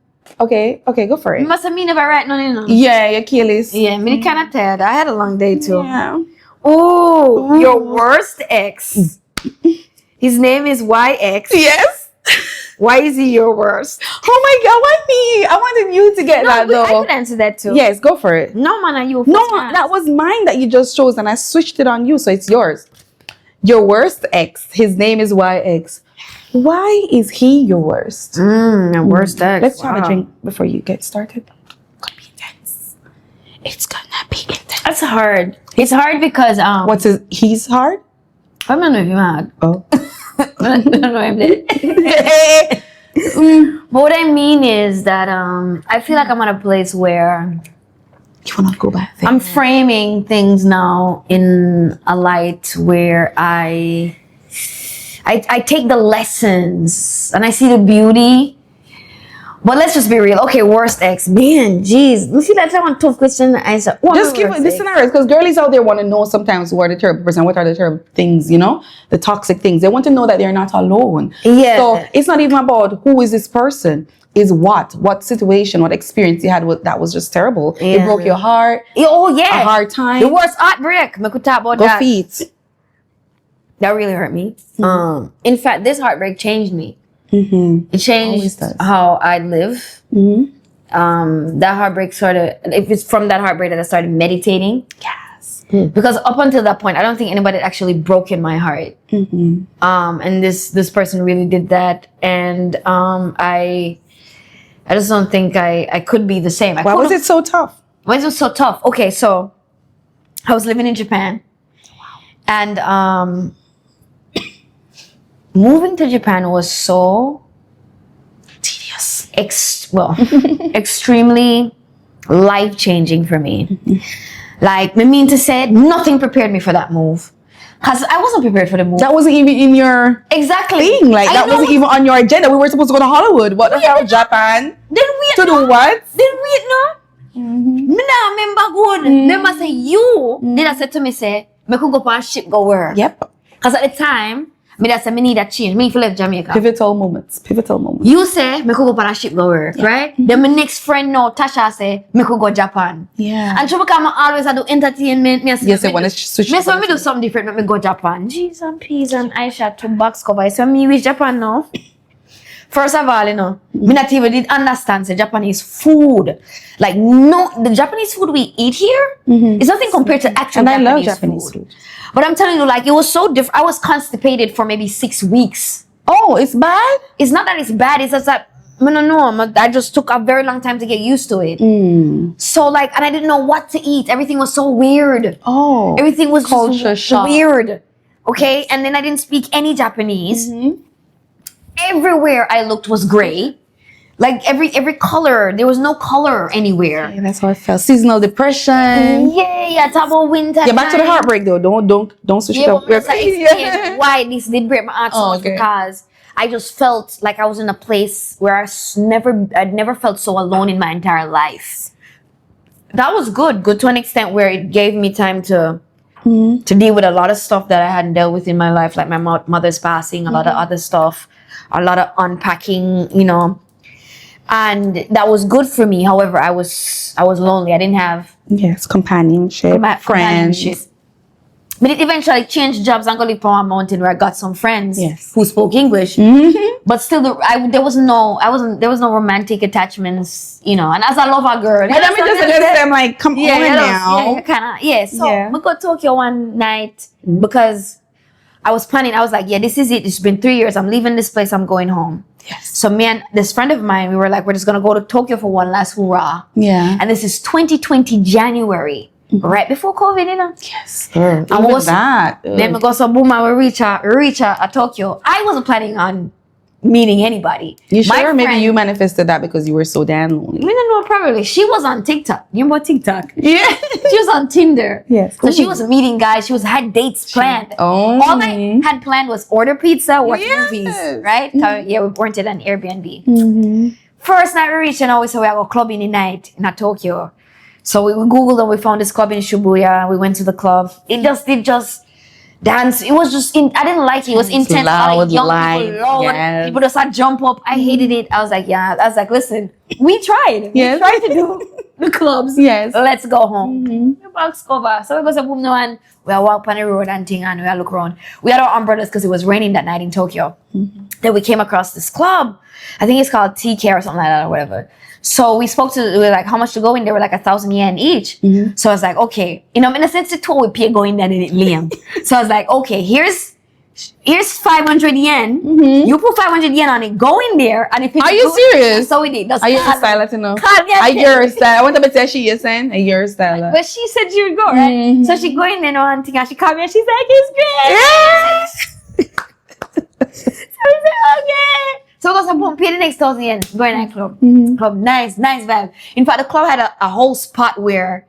Okay, go for You it. must have me never right none, you know. Yeah, your Achilles. Yeah, me kind of tired. I had a long day too. Yeah. Oh, your worst ex. His name is YX. Yes. Why is he your worst? Oh my God, why me? I wanted you to get that I though. could answer that too. Yes, go for it. No, man, are you? No, that was mine that you just chose, and I switched it on you, so it's yours. Your worst ex. His name is YX. Why is he your worst? Your worst ex. Let's have a drink before you get started. It's gonna be intense. It's gonna be intense. That's hard. It's hard because What's his? He's hard. I don't know if you're mad. Oh. I don't know if they. But what I mean is that I feel like I'm at a place where You wanna go back there? I'm framing things now in a light where I take the lessons and I see the beauty. But let's just be real. Okay, worst ex. Man, jeez. You feel like that one tough question to answer. Just give it the scenarios, because girlies out there want to know sometimes what are the terrible person, what are the terrible things, you know, the toxic things. They want to know that they're not alone. Yeah. So it's not even about who is this person, is what situation, what experience you had with that was just terrible. It Yeah. broke your heart. Oh yeah. A hard time. The worst heartbreak. We could talk about Go that. feet. That really hurt me. In fact, this heartbreak changed me. Mm-hmm. It changed Always does. how I live. Mm-hmm. That heartbreak if it's from that heartbreak that I started meditating. Yes. Because up until that point, I don't think anybody had actually broken my heart. Mm-hmm. And this person really did that. And I just don't think I could be the same. Why was it so tough? Why was it so tough? Okay, so I was living in Japan. And moving to Japan was so Tedious. extremely life-changing for me. Like, me mean to say, nothing prepared me for that move. Because I wasn't prepared for the move. That wasn't even in your Exactly. thing. Like, that wasn't even on your agenda. We were supposed to go to Hollywood. What the hell, Japan? Then we To do what? Then we know. Me nah remember good. Remember say you did I say to me say me could go on ship go work. Yep. Cause at the time me that say me need a change. Me if left Jamaica. Pivotal moments. You say me could go on a ship go work, right? Then my next friend now Tasha say me could go Japan. Yeah. And so because I always I do entertainment. Me say Yes, I want to switch. me say me do something different. Let me go Japan. Jeez and peas and Aisha two box cover. So me wish Japan now. First of all, you know, me not even did understand the Japanese food. Like, no, the Japanese food we eat here is nothing compared to actual And I Japanese, love Japanese food. But I'm telling you, like, it was so different. I was constipated for maybe 6 weeks. Oh, it's bad? It's not that it's bad. It's just that, I just took a very long time to get used to it. So, like, and I didn't know what to eat. Everything was so weird. Oh. Everything was Culture just shock. weird. Okay? And then I didn't speak any Japanese. Everywhere I looked was gray. Like every color, there was no color anywhere. Yeah, that's how I felt. Seasonal depression. Yeah, talk about winter. Yeah, back to the heartbreak though. Don't switch it Yeah, up. but I explained why this did break my heart so much okay. because I just felt like I was in a place where I'd never felt so alone in my entire life. That was good to an extent where it gave me time to deal with a lot of stuff that I hadn't dealt with in my life, like my mother's passing, a lot of other stuff, a lot of unpacking, you know. And that was good for me. However, I was lonely. I didn't have companionship, friends. But it eventually changed jobs and go live on a mountain where I got some friends who spoke English. But still, there was no romantic attachments, you know. And as a lover girl, But I mean, just I'm like, come on now. So we go to Tokyo one night because I was planning. I was like, this is it. It's been 3 years. I'm leaving this place. I'm going home. Yes. So me and this friend of mine, we were like, we're just gonna go to Tokyo for one last hurrah. Yeah. And this is 2020 January, right before COVID, you know. Yes. And that. then we go so boom, and we reach Tokyo. I wasn't planning on meeting anybody. You sure? My Maybe friend- you manifested that because you were so damn lonely. I don't know, probably. She was on TikTok. You know what TikTok? Yeah. She was on Tinder. Yes. So she was meeting guys. She had dates planned. Oh. All I had planned was order pizza, watch Yes. movies, right? Yeah, we rented an Airbnb. First night we reached and always said we are go clubbing in night in Tokyo. So we Googled and we found this club in Shibuya. We went to the club. It just dance. It was just I didn't like it. It was intense. Loud, young live, people, loud. yes. People just had jump up. I hated it. I was like, listen, we tried. Yes. We tried to do the clubs. Yes. Let's go home. The box cover. So we go to boom now and we are walk on the road and thing and we are look around. We had our umbrellas because it was raining that night in Tokyo. Then we came across this club. I think it's called TK or something like that or whatever. So we were like, how much to go in? They were like 1,000 yen each. So I was like, okay, in a sense, it's we pay going there in Liam. So I was like, okay, here's 500 yen. You put 500 yen on it, go in there, and if it's Are you good, serious? So we did. Are you a style Latino? Can't get Are it. you a style? I want to say she is saying, are you a style? But she said she would go, right? So she go in there and thing, and she called me and she's like, it's great. So we said, okay. So we got some boom, pay the next 1,000 yen, go in that club. Club, nice vibe. In fact, the club had a whole spot where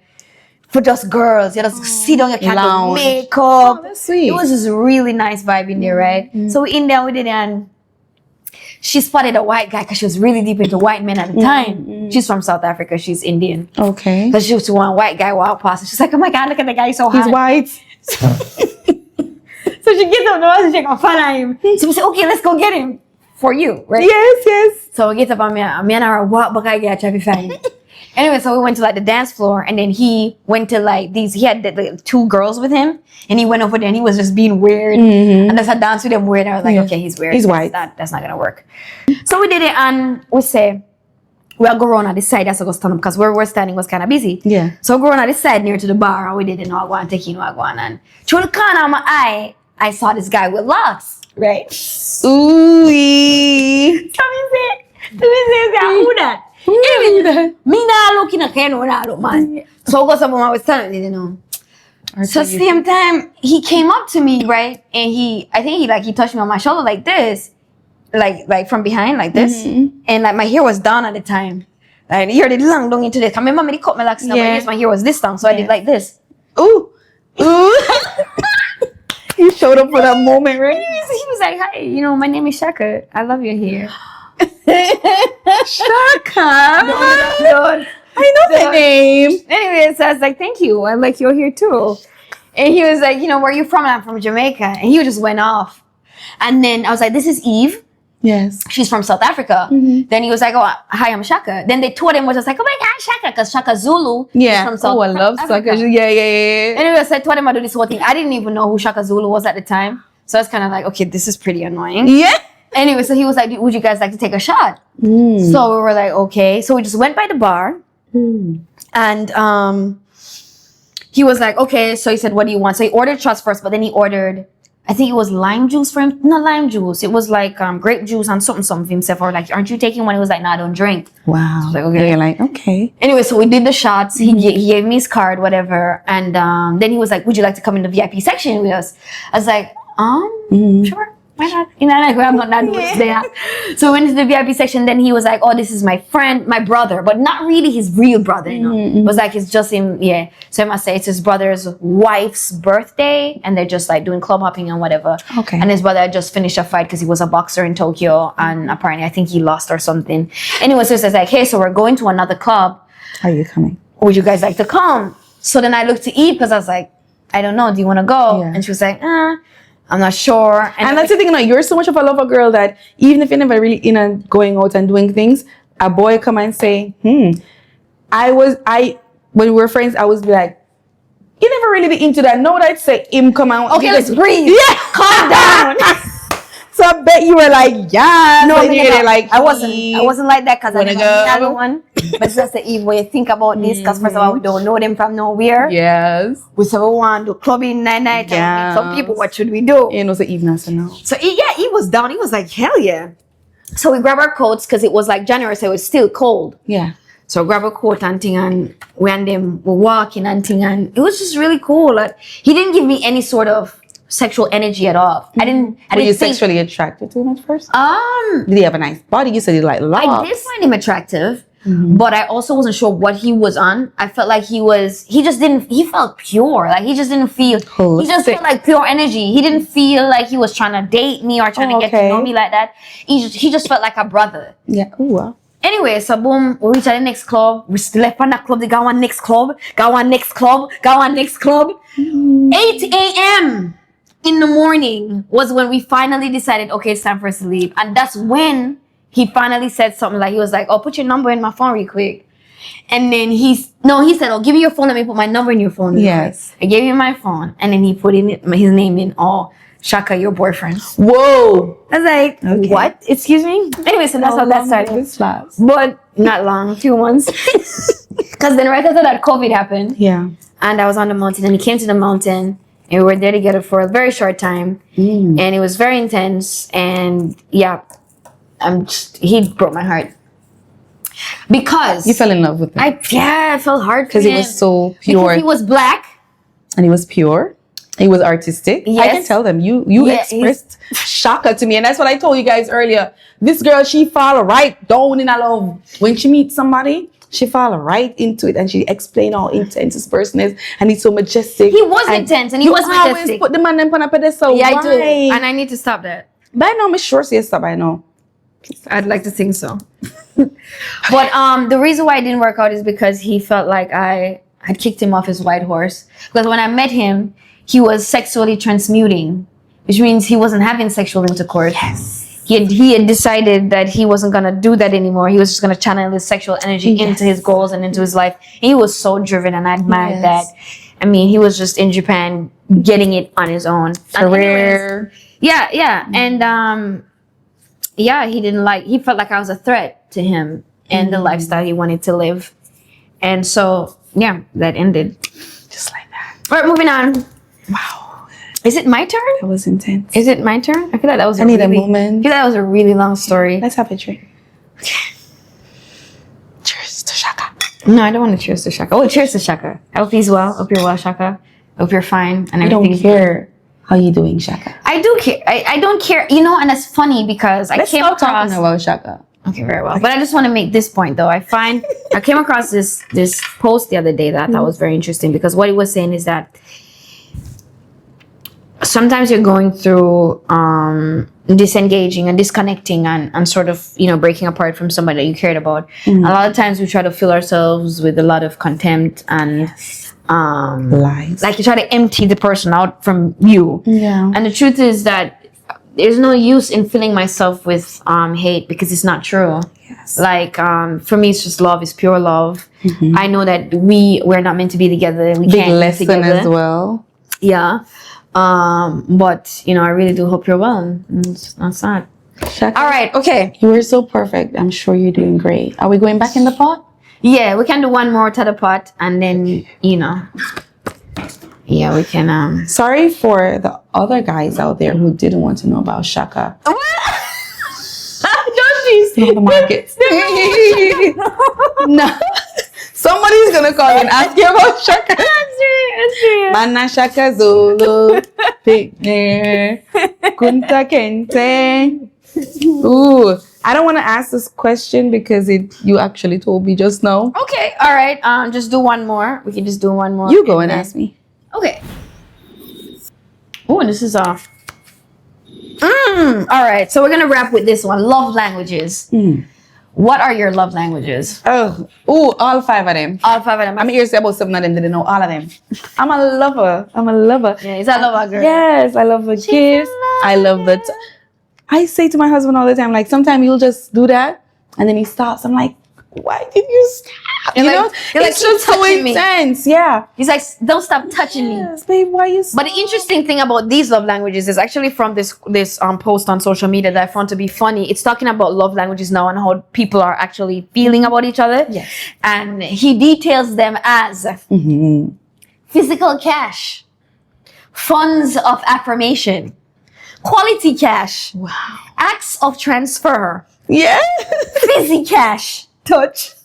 for just girls, you just sit down, you can't do Lounge. makeup. Oh, that's sweet. It was just a really nice vibe in there, right? So we in there with it and she spotted a white guy because she was really deep into white men at the time. She's from South Africa, she's Indian. Okay. So she was one white guy walk past and she's like, oh my God, look at the guy, he's so hot. He's white. So she gets up the house and she gonna follow him. So we say, okay, let's go get him for you, right? Yes. So we get up on me and I walk back again, try to find him. Anyway, so we went to like the dance floor and then he went to like he had the 2 girls with him and he went over there and he was just being weird. And that's a dance with him weird. I was like, okay, he's weird. He's white. That's not gonna work. So we did it and we say, we'll go around on this side, that's a go stand up because where we're standing was kind of busy. Yeah. So we go around on this side near to the bar and we did it and I go and take in, I go on and through the corner of my eye, I saw this guy with locks, right? Ooh. So me say, who that? Anyway, me not looking at him, not look man. So I go somewhere I was telling you, you know. So same time he came up to me, right? And I think he touched me on my shoulder like this. like from behind, like this, and like my hair was down at the time. Like the hair did long into this. I remember me cut my locks now, but yes, my hair was this long, so I did like this. Ooh. You showed up for that moment, right? He was like, "Hi, my name is Shaka. I love your hair." Shaka. No. I know that name. Anyway, so I was like, "Thank you. I like your hair too." And he was like, "Where are you from?" And I'm from Jamaica. And he just went off. And then I was like, "This is Eve. Yes. She's from South Africa." Then he was like, "Oh, hi, I'm Shaka." Then they told him was just like, "Oh my God, Shaka," because Shaka Zulu is from South I love Africa. Shaka. Yeah. Anyway, so I told him I do this whole thing. I didn't even know who Shaka Zulu was at the time. So I was kind of like, okay, this is pretty annoying. Yeah. Anyway, so he was like, would you guys like to take a shot? So we were like, okay. So we just went by the bar. And he was like, okay. So he said, what do you want? So he ordered shots first, but then he ordered, I think it was lime juice for him. Not lime juice. It was like grape juice and something for himself. Or like, aren't you taking one? He was like, no, I don't drink. Wow. Like, okay. You're like, okay. Anyway, so we did the shots. He gave me his card, whatever. And then he was like, would you like to come in the VIP section with us? I was like, sure. Why not? Like, I'm not doing this there. So we went to the VIP section. Then he was like, oh, this is my friend, my brother, but not really his real brother, It was like, it's just him. Yeah. So I must say it's his brother's wife's birthday. And they're just like doing club hopping and whatever. Okay. And his brother had just finished a fight because he was a boxer in Tokyo. And apparently I think he lost or something. Anyway, so it's like, hey, so we're going to another club. Are you coming? Would you guys like to come? So then I looked to Eve because I was like, I don't know. Do you want to go? Yeah. And she was like, I'm not sure. And that's the thing, you're so much of a lover girl that even if you're never really going out and doing things, a boy come and say, when we were friends, I was like, you never really be into that. No, I'd say him come out. Okay, let's breathe. Yeah, Calm down. So I bet you were like, yeah. No, I wasn't wasn't like that because I Wanna never go? met another one. But it's just the Eve way you think about this because first of all, we don't know them from nowhere. Yes. We say we want to clubbing night. Yes. Some people, what should we do? So evening, so no. So he was down. He was like, hell yeah. So we grabbed our coats because it was like January, so it was still cold. Yeah. So I grabbed a coat and thing, and we and them were walking and thing, and it was just really cool. Like, he didn't give me any sort of sexual energy at all. I didn't Were you think, sexually attracted to him at first? Um, Did he have a nice body? You said he like locks. I did find him attractive, but I also wasn't sure what he was on. I felt like he felt pure. Like he just didn't feel, he just felt like pure energy. He didn't feel like he was trying to date me or trying to get to know me like that. He just felt like a brother. Yeah. Ooh, wow. Anyway, so boom, we reach at the next club. We left on that club, they go on next club, go on next club, go on next club. 8 a.m. in the morning was when we finally decided, okay, it's time for us to leave. And that's when he finally said something like, he was like, oh, put your number in my phone real quick. And then he said, oh, give me your phone, let me put my number in your phone. Yes. I gave him my phone, and then he put in his name in, oh, Shaka, your boyfriend. Whoa. I was like, Okay. what? Excuse me? Anyway, so that's how that started. But not long, a few months. Because then right after that, COVID happened. Yeah. And I was on the mountain, and he came to the mountain, and we were there together for a very short time. And it was very intense. And yeah, he broke my heart. Because You fell in love with him. I felt hard Because he was so pure. Because he was black. And he was pure. He was artistic. I can Yes. tell them. You Yeah, expressed Shaka to me. And that's what I told you guys earlier. This girl, she fall right down in her love. When she meets somebody, she fall right into it. And she explain how intense this person is. And he's so majestic. He was intense and he was You always majestic. put the man on a pedestal. Yeah, Why? I do. And I need to stop that. By now, I'm sure say stop by now. I'd like to think so. But the reason why it didn't work out is because he felt like I had kicked him off his white horse. Because when I met him, he was sexually transmuting, which means he wasn't having sexual intercourse. Yes. He had decided that he wasn't going to do that anymore. He was just going to channel his sexual energy into his goals and into his life. He was so driven, and I admired that. I mean, he was just in Japan getting it on his own. Career. Yeah. And he felt like I was a threat to him and the lifestyle he wanted to live. And so, yeah, that ended. Just like that. All right, moving on. Wow. Is it my turn? That was intense. Is it my turn? I feel like that was I need a moment. I feel like that was a really long story. Let's have a drink. Cheers to Shaka. No, I don't want to cheers to Shaka. Oh, cheers to Shaka. I hope he's well. Hope you're well, Shaka. Hope you're fine and I don't everything's care How you doing, Shaka? I do care. I don't care. You know, and it's funny because Let's stop talking about Shaka. Okay, very well. But I just want to make this point though. I came across this post the other day that I thought was very interesting, because what it was saying is that sometimes you're going through disengaging and disconnecting and sort of, you know, breaking apart from somebody that you cared about. A lot of times we try to fill ourselves with a lot of contempt and lies. like you try to empty the person out from you. Yeah. And the truth is that there's no use in filling myself with hate, because it's not true. Yes. Like for me, it's just love. It's pure love. I know that we're not meant to be together. We Big can't be lesson together. as well. Yeah. But you know, I really do hope you're well. And it's not sad. Shaka, All right. Okay. you were so perfect. I'm sure you're doing great. Are we going back in the pot? Yeah, we can do one more to the pot, and then you know. Yeah, we can. Sorry for the other guys out there who didn't want to know about Shaka. Don't Know the markets. No. Somebody's gonna call and ask you about Shaka. Mana Shaka Zulu, Picnic, Kunta Kente. Ooh, I don't want to ask this question because you actually told me just now. Okay. All right. Just do one more. We can just do one more. You go and ask me. Okay. Oh, this is off. All right. So we're gonna wrap with this one. Love languages. What are your love languages? Oh, all 5 of them. All 5 of them. I'm here to say about 7 of them, didn't know all of them. I'm a lover. Yeah, is that love girl? Yes, I love the gifts. I love the. I say to my husband all the time, like, sometimes you'll just do that, and then he stops. I'm like, why did you stop? You're You like- know, you're like, it's just "Keep so touching me." intense. Yeah. He's like, don't stop touching me. Yes, babe, why you? But the interesting thing about these love languages is actually from this post on social media that I found to be funny. It's talking about love languages now and how people are actually feeling about each other. Yes. And he details them as physical cash, funds of affirmation, quality cash, Wow. acts of transfer, Yeah. fizzy cash, touch.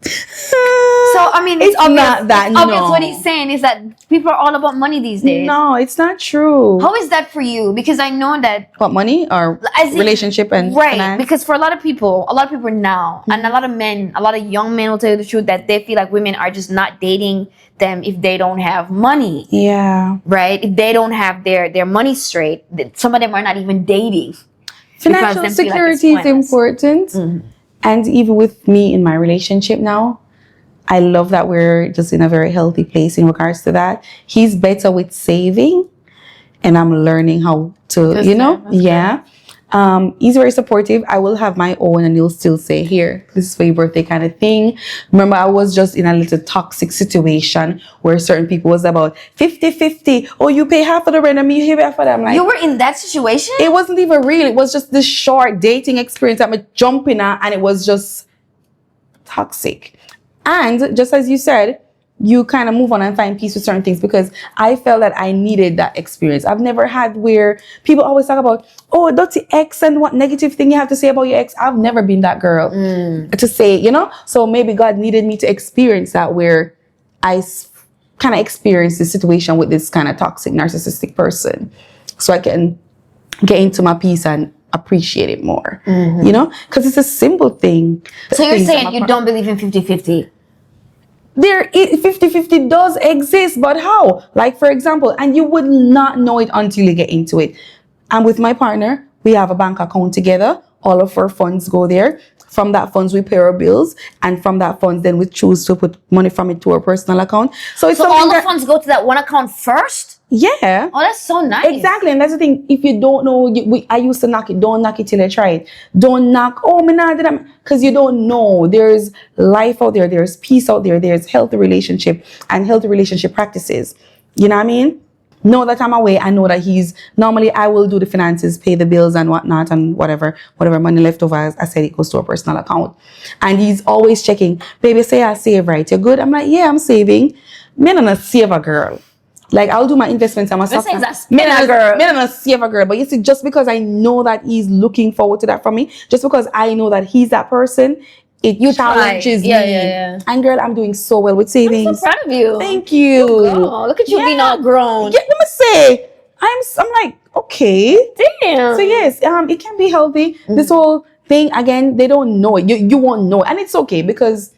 So I mean, It's obvious, not that, it's obvious no. what he's saying is that people are all about money these days. No, it's not true. How is that for you? Because I know that What, money or as in- relationship and right. finance? Because for a lot of people now, and a lot of men, a lot of young men will tell you the truth that they feel like women are just not dating them if they don't have money, Yeah. right? If they don't have their money straight, some of them are not even dating. Financial them feel like it's security is pointless. important. And even with me in my relationship now, I love that we're just in a very healthy place in regards to that. He's better with saving, and I'm learning how to, That's you know, good, that's yeah. He's very supportive. I will have my own, and he'll still say, "Here, this is for your birthday," kind of thing. Remember, I was just in a little toxic situation where certain people was about 50-50. Oh, you pay half of the rent, and me you pay half of that. I'm like, You were in that situation? it wasn't even real. It was just this short dating experience that I'm jumping at, and it was just toxic. And just as you said, you kind of move on and find peace with certain things, because I felt that I needed that experience. I've never had where people always talk about, oh, dirty ex and what negative thing you have to say about your ex. I've never been that girl to say, you know? So maybe God needed me to experience that, where I kind of experienced the situation with this kind of toxic, narcissistic person, so I can get into my peace and appreciate it more, you know? Because it's a simple thing. So you're Things that saying my you par- don't believe in 50-50? There 50-50 does exist, but how? Like, for example, and you would not know it until you get into it. And with my partner, we have a bank account together. All of our funds go there. From that funds, we pay our bills. And from that funds, then we choose to put money from it to our personal account. So it's So something all the that, funds go to that one account first? yeah. Oh, that's so nice. Exactly, and that's the thing. If you don't know, I used to knock it. Don't knock it till you try it. Don't knock. Oh, me not did that, because you don't know. There's life out there. There's peace out there. There's healthy relationship and healthy relationship practices. You know what I mean? Know that I'm away. I know that he's normally. I will do the finances, pay the bills and whatnot, and whatever money left over. As I said, it goes to a personal account, and he's always checking. Baby, say I save right. You're good. I'm like, yeah, I'm saving. Me not a saver girl. Like, I'll do my investments and my stuff. saying that's Me not girl. a saver girl. But you see, just because I know that he's looking forward to that from me, just because I know that he's that person, it challenges Yeah, me. yeah. And girl, I'm doing so well with I'm savings. so proud of you. Thank you. Oh, look at you being all grown. Yeah, let me say, I'm like, okay. Damn. So yes, it can be healthy. This whole thing, again, they don't know it. You won't know. And it's okay because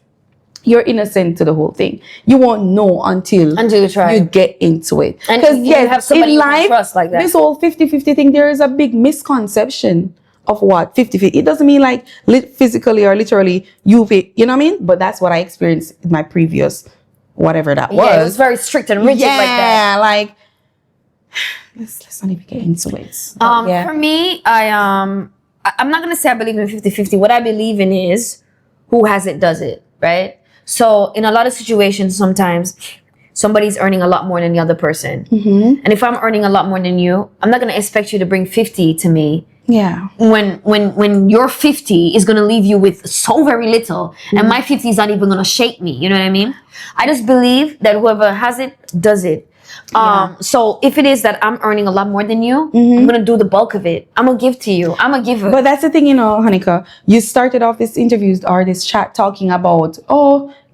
you're innocent to the whole thing. You won't know until you try. you get into it. And Because you have somebody in you can life, trust like that. this whole 50-50 thing, there is a big misconception of what 50-50. It doesn't mean like physically or literally you know what I mean? But that's what I experienced in my previous whatever that was. Yeah, it was very strict and rigid like that. Yeah, like let's not even get into it. For me, I'm not gonna say I believe in 50-50. What I believe in is who has it does it, right? So in a lot of situations, sometimes somebody's earning a lot more than the other person. And if I'm earning a lot more than you, I'm not gonna expect you to bring 50 to me. Yeah. When your 50 is gonna leave you with so very little, and my 50 is not even gonna shake me. You know what I mean? I just believe that whoever has it does it. So if it is that I'm earning a lot more than you, I'm gonna do the bulk of it. I'm gonna give to you. I'm a giver. But that's the thing, Hanika. You started off this interview or this chat talking about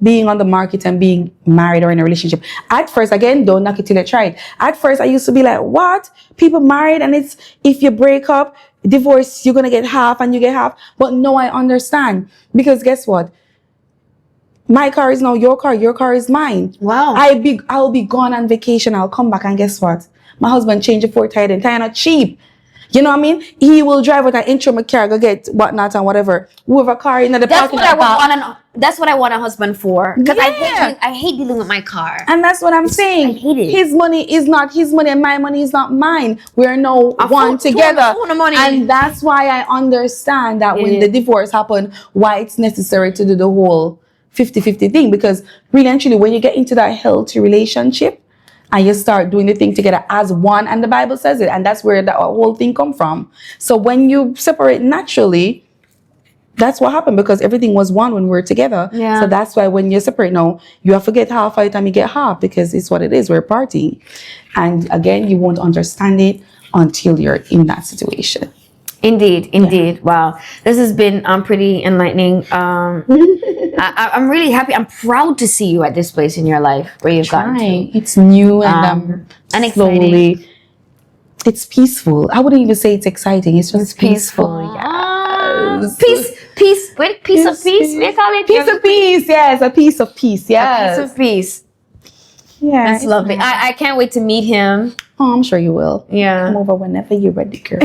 being on the market and being married or in a relationship. At first, again, don't knock it till you try it. At first, I used to be like, what? People married and it's if you break up, divorce, you're gonna get half and you get half. But no, I understand because guess what? My car is now your car is mine. Wow. I'll be gone on vacation. I'll come back and guess what? My husband changed the 4 tire and tire not cheap. You know what I mean? He will drive with an intro my car, go get whatnot and whatever. Whoever car in the parking lot. That's what I want a husband for. Because Yeah. I hate dealing with my car. And that's what I'm saying. I hate it. His money is not his money and my money is not mine. We're now one together. Money. And that's why I understand that when the divorce happened, why it's necessary to do the whole 50-50 thing. Because really and truly, when you get into that healthy relationship and you start doing the thing together as one, and the Bible says it, and that's where the whole thing come from. So when you separate naturally, that's what happened because everything was one when we were together. Yeah. So that's why when you separate now, you have to get half by the time you get half because it's what it is. We're partying. And again, you won't understand it until you're in that situation. Indeed. Wow. This has been pretty enlightening. I'm really happy. I'm proud to see you at this place in your life where you've gotten to. It's new and slowly. exciting. It's peaceful. I wouldn't even say it's exciting. It's just peaceful. Yes. Peace. Wait, piece of peace. We call it Piece of peace. Yes, a piece of peace. Yes. A piece of peace. Yeah. That's lovely. I can't wait to meet him. Oh, I'm sure you will. Yeah. Come over whenever you're ready, girl.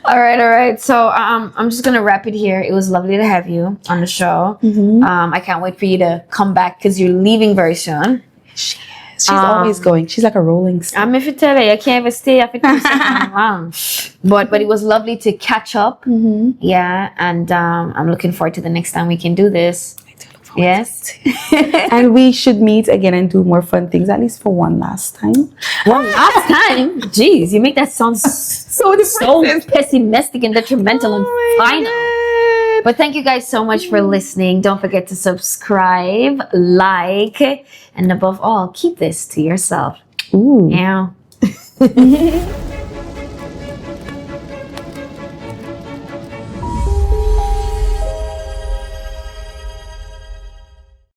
All right. So I'm just gonna wrap it here. It was lovely to have you on the show. I can't wait for you to come back because you're leaving very soon. She's always going. She's like a rolling stone. I'm if you tell you, I can't even stay. I think but it was lovely to catch up. Yeah, and I'm looking forward to the next time we can do this. Yes. And we should meet again and do more fun things, at least for one last time. One last time? Jeez, you make that sound so pessimistic and detrimental and final. But thank you guys so much for listening. Don't forget to subscribe, like, and above all, keep this to yourself. Ooh. Yeah.